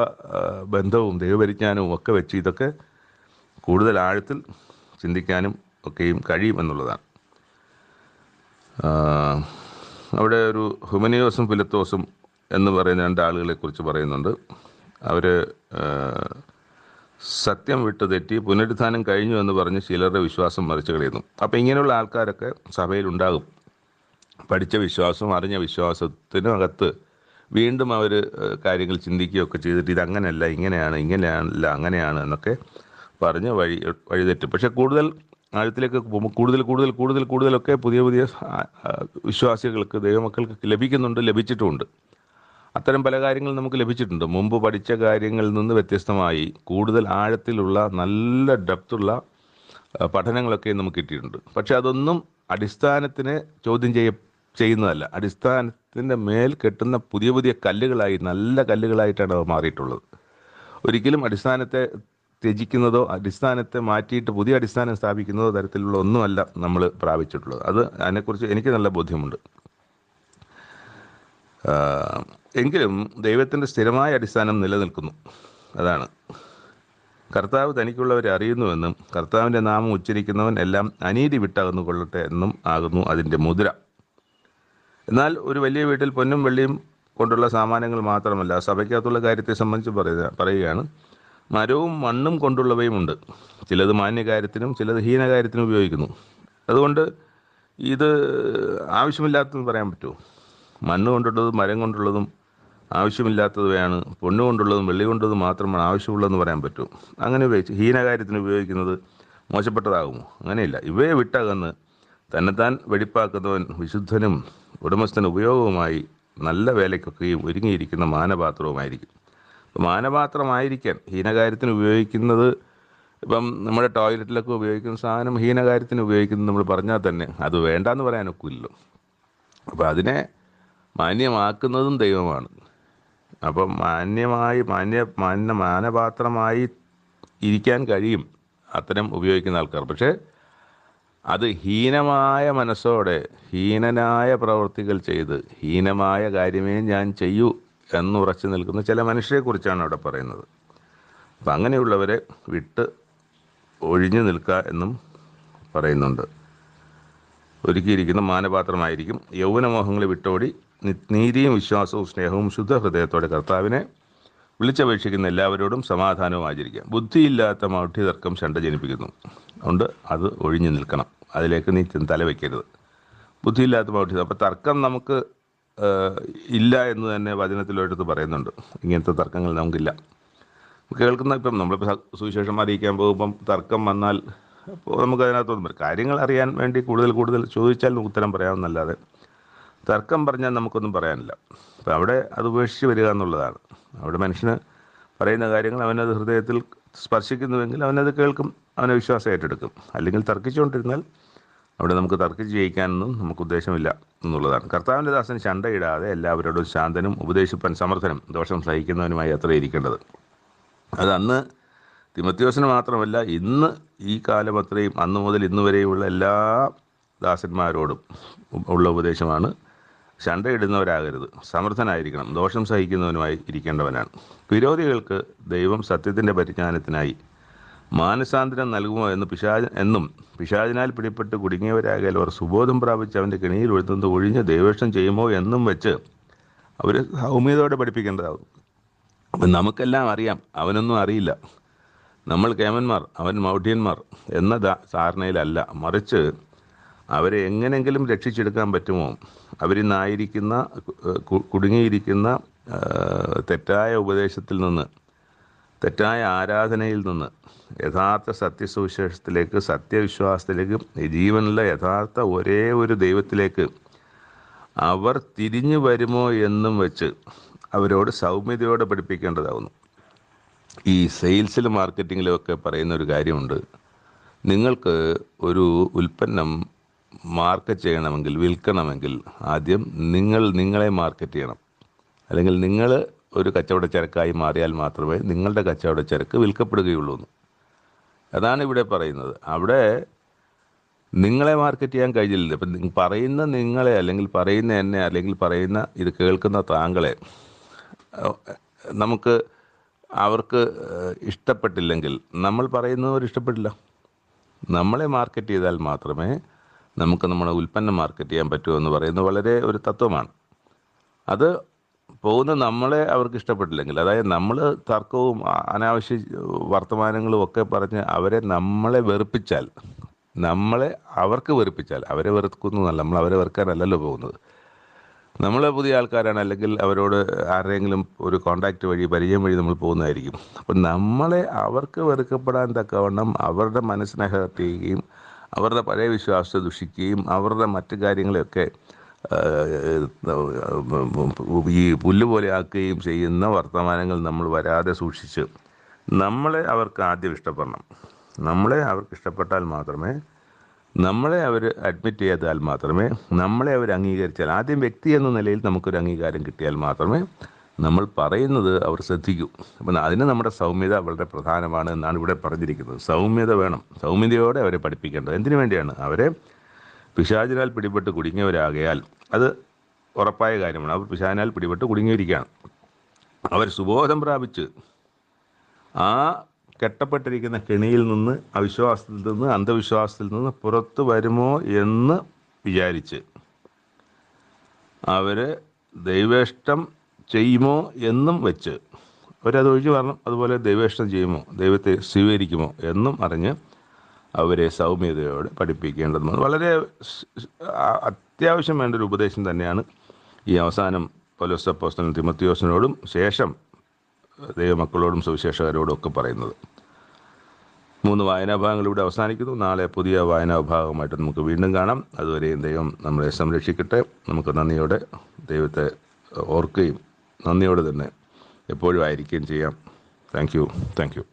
ബന്ധവും ദൈവപരിജ്ഞാനവും ഒക്കെ വെച്ച് ഇതൊക്കെ കൂടുതൽ ആഴത്തിൽ ചിന്തിക്കാനും ഒക്കെയും കഴിയുമെന്നുള്ളതാണ്. അവിടെ ഒരു ഹുമനിയോസും ഫിലത്തോസും എന്ന് പറയുന്ന രണ്ടാളുകളെ കുറിച്ച് പറയുന്നുണ്ട്. അവർ സത്യം വിട്ടു തെറ്റി പുനരുത്ഥാനം കഴിഞ്ഞു എന്ന് പറഞ്ഞ് ചിലരുടെ വിശ്വാസം മറിച്ച് കളയുന്നു. അപ്പോൾ ഇങ്ങനെയുള്ള ആൾക്കാരൊക്കെ സഭയിലുണ്ടാകും. പഠിച്ച വിശ്വാസം അറിഞ്ഞ വിശ്വാസത്തിനകത്ത് വീണ്ടും അവർ കാര്യങ്ങൾ ചിന്തിക്കുകയൊക്കെ ചെയ്തിട്ട് ഇതങ്ങനെയല്ല, ഇങ്ങനെയാണല്ല അങ്ങനെയാണ് എന്നൊക്കെ പറഞ്ഞ് വഴിതെറ്റും. പക്ഷെ കൂടുതൽ ആഴത്തിലേക്ക് പോകുമ്പോൾ കൂടുതലൊക്കെ പുതിയ വിശ്വാസികൾക്ക് ദൈവമക്കൾക്ക് ലഭിച്ചിട്ടുമുണ്ട്. അത്തരം പല കാര്യങ്ങളും നമുക്ക് ലഭിച്ചിട്ടുണ്ട്. മുമ്പ് പഠിച്ച കാര്യങ്ങളിൽ നിന്ന് വ്യത്യസ്തമായി കൂടുതൽ ആഴത്തിലുള്ള നല്ല ഡെപ്തുള്ള പഠനങ്ങളൊക്കെ നമുക്ക് കിട്ടിയിട്ടുണ്ട്. പക്ഷെ അതൊന്നും അടിസ്ഥാനത്തിനെ ചോദ്യം ചെയ്യുന്നതല്ല. അടിസ്ഥാനത്തിൻ്റെ മേൽ കെട്ടുന്ന പുതിയ കല്ലുകളായി, നല്ല കല്ലുകളായിട്ടാണ് അവ മാറിയിട്ടുള്ളത്. ഒരിക്കലും അടിസ്ഥാനത്തെ ത്യജിക്കുന്നതോ അടിസ്ഥാനത്തെ മാറ്റിയിട്ട് പുതിയ അടിസ്ഥാനം സ്ഥാപിക്കുന്നതോ തരത്തിലുള്ള ഒന്നുമല്ല നമ്മൾ പ്രാപിച്ചിട്ടുള്ളത്. അതിനെക്കുറിച്ച് എനിക്ക് നല്ല ബോധ്യമുണ്ട്. എങ്കിലും ദൈവത്തിൻ്റെ സ്ഥിരമായ അടിസ്ഥാനം നിലനിൽക്കുന്നു. അതാണ് കർത്താവ് തനിക്കുള്ളവരെ അറിയുന്നുവെന്നും കർത്താവിൻ്റെ നാമം ഉച്ചരിക്കുന്നവൻ എല്ലാം അനീതി വിട്ടകന്നു കൊള്ളട്ടെ എന്നും ആകുന്നു അതിൻ്റെ മുദ്ര. എന്നാൽ ഒരു വലിയ വീട്ടിൽ പൊന്നും വെള്ളിയും കൊണ്ടുള്ള സാമാനങ്ങൾ മാത്രമല്ല, സഭയ്ക്കകത്തുള്ള കാര്യത്തെ സംബന്ധിച്ച് പറയുകയാണ്. മരവും മണ്ണും കൊണ്ടുള്ളവയും ഉണ്ട്. ചിലത് മാന്യകാര്യത്തിനും ചിലത് ഹീനകാര്യത്തിനും ഉപയോഗിക്കുന്നു. അതുകൊണ്ട് ഇത് ആവശ്യമില്ലാത്തതെന്ന് പറയാൻ പറ്റുമോ? മണ്ണ് കൊണ്ടുള്ളതും മരം കൊണ്ടുള്ളതും ആവശ്യമില്ലാത്തവയാണ്, പൊണ്ണു കൊണ്ടുള്ളതും വെള്ളി കൊണ്ടുള്ളതും മാത്രമാണ് ആവശ്യമുള്ളതെന്ന് പറയാൻ പറ്റുമോ? അങ്ങനെ ഉപയോഗിച്ച് ഹീനകാര്യത്തിന് ഉപയോഗിക്കുന്നത് മോശപ്പെട്ടതാകുമോ? അങ്ങനെയില്ല. ഇവയെ വിട്ടകന്ന് തന്നെത്താൻ വെടിപ്പാക്കുന്നവൻ വിശുദ്ധനും ഉടമസ്ഥന് ഉപയോഗവുമായി നല്ല വേലയ്ക്കൊക്കെയും ഒരുങ്ങിയിരിക്കുന്ന മാനപാത്രവുമായിരിക്കും. മാനപാത്രമായിരിക്കാൻ ഹീനകാര്യത്തിന് ഉപയോഗിക്കുന്നത്, ഇപ്പം നമ്മുടെ ടോയ്ലറ്റിലൊക്കെ ഉപയോഗിക്കുന്ന സാധനം ഹീനകാര്യത്തിന് ഉപയോഗിക്കുന്നത് നമ്മൾ പറഞ്ഞാൽ തന്നെ അത് വേണ്ടാന്ന് പറയാനൊക്കില്ലല്ലോ. അപ്പം അതിനെ മാന്യമാക്കുന്നതും ദൈവമാണ്. അപ്പം മാനപാത്രമായി ഇരിക്കാൻ കഴിയും അത്തരം ഉപയോഗിക്കുന്ന ആൾക്കാർ. പക്ഷേ അത് ഹീനമായ മനസ്സോടെ ഹീനനായ പ്രവൃത്തികൾ ചെയ്ത് ഹീനമായ കാര്യമേ ഞാൻ ചെയ്യൂ എന്നുറച്ചു നിൽക്കുന്ന ചില മനുഷ്യരെക്കുറിച്ചാണ് അവിടെ പറയുന്നത്. അപ്പം അങ്ങനെയുള്ളവരെ വിട്ട് ഒഴിഞ്ഞു നിൽക്കുക എന്നും പറയുന്നുണ്ട്. ഒരുക്കിയിരിക്കുന്ന മാനപാത്രമായിരിക്കും. യൗവനമോഹങ്ങളെ വിട്ടോടി നീതിയും വിശ്വാസവും സ്നേഹവും ശുദ്ധ ഹൃദയത്തോടെ കർത്താവിനെ വിളിച്ചപേക്ഷിക്കുന്ന എല്ലാവരോടും സമാധാനവും ആചരിക്കുക. ബുദ്ധിയില്ലാത്ത മൗഢ്യതർക്കം ശണ്ട ജനിപ്പിക്കുന്നു. അതുകൊണ്ട് അത് ഒഴിഞ്ഞു നിൽക്കണം. അതിലേക്ക് നീ തലവെക്കരുത്. ബുദ്ധിയില്ലാത്ത മൗഢ്യത. അപ്പോൾ തർക്കം നമുക്ക് ഇല്ല എന്ന് തന്നെ വചനത്തിലൊരിടത്ത് പറയുന്നുണ്ട്. ഇങ്ങനത്തെ തർക്കങ്ങൾ നമുക്കില്ല. കേൾക്കുന്ന ഇപ്പം നമ്മളിപ്പോൾ സുവിശേഷം അറിയിക്കാൻ പോകുമ്പം തർക്കം വന്നാൽ നമുക്ക് അതിനകത്തൊന്നും കാര്യങ്ങൾ അറിയാൻ വേണ്ടി കൂടുതൽ ചോദിച്ചാൽ ഉത്തരം പറയാമെന്നല്ലാതെ തർക്കം പറഞ്ഞാൽ നമുക്കൊന്നും പറയാനില്ല. അപ്പം അവിടെ അത് ഉപേക്ഷിച്ച് വരിക എന്നുള്ളതാണ്. അവിടെ മനുഷ്യന് പറയുന്ന കാര്യങ്ങൾ അവനത് ഹൃദയത്തിൽ സ്പർശിക്കുന്നുവെങ്കിൽ അവനത് കേൾക്കും, അവനെ വിശ്വാസം ഏറ്റെടുക്കും. അല്ലെങ്കിൽ തർക്കിച്ചുകൊണ്ടിരുന്നാൽ അവിടെ നമുക്ക് തർക്കിച്ച് ജയിക്കാനൊന്നും നമുക്ക് ഉദ്ദേശമില്ല എന്നുള്ളതാണ്. കർത്താവിൻ്റെ ദാസൻ ശണ്ടയിടാതെ എല്ലാവരോടും ശാന്തനും ഉപദേശിപ്പാൻ സമർത്ഥനും ദോഷം സഹിക്കുന്നവനുമായി അത്ര ഇരിക്കേണ്ടത്. അത് അന്ന് തിമോഥെയോസിന് മാത്രമല്ല, ഇന്ന് ഈ കാലം അത്രയും അന്ന് മുതൽ ഇന്ന് വരെയുമുള്ള എല്ലാ ദാസന്മാരോടും ഉള്ള ഉപദേശമാണ്. ശണ്ടയിടുന്നവരാകരുത്, സമർത്ഥനായിരിക്കണം, ദോഷം സഹിക്കുന്നവനുമായി ഇരിക്കേണ്ടവനാണ്. വിരോധികൾക്ക് ദൈവം സത്യത്തിൻ്റെ പരിജ്ഞാനത്തിനായി മാനസാന്തരം നൽകുമോ എന്നും പിശാചിനാൽ പിടിപ്പെട്ട് കുടുങ്ങിയവരാകിയാൽ അവർ സുബോധം പ്രാപിച്ച് അവൻ്റെ കെണിയിൽ ഒഴുതുന്നത് ഒഴിഞ്ഞ് ദൈവേഷ്ടം ചെയ്യുമോ എന്നും വെച്ച് അവർ സൗമ്യതയോടെ പഠിപ്പിക്കേണ്ടതാകും. അപ്പം നമുക്കെല്ലാം അറിയാം, അവനൊന്നും അറിയില്ല. നമ്മൾ കേമന്മാർ, അവൻ മൗഢ്യന്മാർ എന്ന ധാരണയിലല്ല, മറിച്ച് അവരെ എങ്ങനെങ്കിലും രക്ഷിച്ചെടുക്കാൻ പറ്റുമോ, അവരിന്നായിരിക്കുന്ന കുടുങ്ങിയിരിക്കുന്ന തെറ്റായ ഉപദേശത്തിൽ നിന്ന്, തെറ്റായ ആരാധനയിൽ നിന്ന് യഥാർത്ഥ സത്യസുവിശേഷത്തിലേക്ക്, സത്യവിശ്വാസത്തിലേക്ക്, ജീവനുള്ള യഥാർത്ഥ ഒരേ ഒരു ദൈവത്തിലേക്ക് അവർ തിരിഞ്ഞു വരുമോ എന്നും വെച്ച് അവരോട് സൗമ്യതയോടെ പഠിപ്പിക്കേണ്ടതാവുന്നു. ഈ സെയിൽസിലും മാർക്കറ്റിങ്ങിലും ഒക്കെ പറയുന്ന ഒരു കാര്യമുണ്ട്. നിങ്ങൾക്ക് ഒരു ഉൽപ്പന്നം മാർക്കറ്റ് ചെയ്യണമെങ്കിൽ, വിൽക്കണമെങ്കിൽ ആദ്യം നിങ്ങളെ മാർക്കറ്റ് ചെയ്യണം. അല്ലെങ്കിൽ നിങ്ങൾ ഒരു കച്ചവടച്ചരക്കായി മാറിയാൽ മാത്രമേ നിങ്ങളുടെ കച്ചവടച്ചരക്ക് വിൽക്കപ്പെടുകയുള്ളൂ എന്ന്. അതാണ് ഇവിടെ പറയുന്നത്. അവിടെ നിങ്ങളെ മാർക്കറ്റ് ചെയ്യാൻ കഴിയില്ല. ഇപ്പം പറയുന്ന നിങ്ങളെ, അല്ലെങ്കിൽ പറയുന്ന എന്നെ, അല്ലെങ്കിൽ പറയുന്ന ഇത് കേൾക്കുന്ന താങ്കളെ അവർക്ക് ഇഷ്ടപ്പെട്ടില്ലെങ്കിൽ നമ്മൾ പറയുന്നവർ ഇഷ്ടപ്പെട്ടില്ല. നമ്മളെ മാർക്കറ്റ് ചെയ്താൽ മാത്രമേ നമുക്ക് നമ്മുടെ ഉൽപ്പന്നം മാർക്കറ്റ് ചെയ്യാൻ പറ്റൂ എന്ന് പറയുന്നത് വളരെ ഒരു തത്വമാണ്. അത് പോകുന്ന നമ്മളെ അവർക്ക് ഇഷ്ടപ്പെട്ടില്ലെങ്കിൽ, അതായത് നമ്മൾ തർക്കവും അനാവശ്യ വർത്തമാനങ്ങളും ഒക്കെ പറഞ്ഞ് നമ്മളെ വെറുപ്പിച്ചാൽ, അവർക്ക് വെറുപ്പിച്ചാൽ, അവരെ വെറുക്കുന്നതല്ല, നമ്മൾ അവരെ വെറുക്കാനല്ലല്ലോ പോകുന്നത്. നമ്മൾ പുതിയ ആൾക്കാരാണ്, അല്ലെങ്കിൽ അവരോട് ആരുടെയെങ്കിലും ഒരു കോണ്ടാക്റ്റ് വഴി, പരിചയം വഴി നമ്മൾ പോകുന്നതായിരിക്കും. അപ്പം അവർക്ക് വെറുക്കപ്പെടാൻ തക്കവണ്ണം അവരുടെ മനസ്സിനെ ഹേർട്ട് ചെയ്യുകയും അവരുടെ പഴയ വിശ്വാസത്തെ ദുഷിക്കുകയും അവരുടെ മറ്റു കാര്യങ്ങളെയൊക്കെ ഈ പുല്ലുപോലെ ആക്കുകയും ചെയ്യുന്ന വർത്തമാനങ്ങൾ നമ്മൾ വരാതെ സൂക്ഷിച്ച് നമ്മളെ അവർക്ക് ആദ്യം ഇഷ്ടപ്പെടണം. നമ്മളെ അവർക്ക് ഇഷ്ടപ്പെട്ടാൽ മാത്രമേ, നമ്മളെ അവർ അഡ്മിറ്റ് ചെയ്താൽ മാത്രമേ, നമ്മളെ അവർ അംഗീകരിച്ചാൽ, ആദ്യം വ്യക്തി എന്ന നിലയിൽ നമുക്കൊരു അംഗീകാരം കിട്ടിയാൽ മാത്രമേ നമ്മൾ പറയുന്നത് അവർ ശ്രദ്ധിക്കൂ. അപ്പം അതിന് നമ്മുടെ സൗമ്യത വളരെ പ്രധാനമാണ് എന്നാണ് ഇവിടെ പറഞ്ഞിരിക്കുന്നത്. സൗമ്യത വേണം, സൗമ്യതയോടെ അവരെ പഠിപ്പിക്കേണ്ടത്. എന്തിനു വേണ്ടിയാണ്? അവരെ പിശാചിനാൽ പിടിപെട്ട് കുടുങ്ങിയവരാകയാൽ, അത് ഉറപ്പായ കാര്യമാണ്. അവർ പിശാചിനാൽ പിടിപെട്ട് കുടുങ്ങിയിരിക്കുകയാണ്. അവർ സുബോധം പ്രാപിച്ച് ആ കെട്ടപ്പെട്ടിരിക്കുന്ന കെണിയിൽ നിന്ന്, അവിശ്വാസത്തിൽ നിന്ന്, അന്ധവിശ്വാസത്തിൽ നിന്ന് പുറത്തു വരുമോ എന്ന് വിചാരിച്ച് അവർ ദൈവേഷ്ടം ചെയ്യുമോ എന്നും വെച്ച് അവരതൊഴിച്ച് പറഞ്ഞു. അതുപോലെ ദൈവേഷ്ടം ചെയ്യുമോ, ദൈവത്തെ സ്വീകരിക്കുമോ എന്നും അറിഞ്ഞ് അവരെ സൗമ്യതയോടെ പഠിപ്പിക്കേണ്ടതുമാണ്. വളരെ അത്യാവശ്യം വേണ്ടൊരു ഉപദേശം തന്നെയാണ് ഈ അവസാനം പൗലോസ് അപ്പോസ്തലൻ തിമോഥെയോസിനോടും ശേഷം ദൈവമക്കളോടും സുവിശേഷകരോടും ഒക്കെ പറയുന്നത്. 3 വായനാഭാഗങ്ങൾ ഇവിടെ അവസാനിക്കുന്നു. നാളെ പുതിയ വായനാഭാഗമായിട്ട് നമുക്ക് വീണ്ടും കാണാം. അതുവരെയും ദൈവം നമ്മളെ സംരക്ഷിക്കട്ടെ. നമുക്ക് നന്ദിയോടെ ദൈവത്തെ ഓർക്കുകയും നന്ദിയോടെ തന്നെ എപ്പോഴും ആയിരിക്കുകയും ചെയ്യാം. Thank you.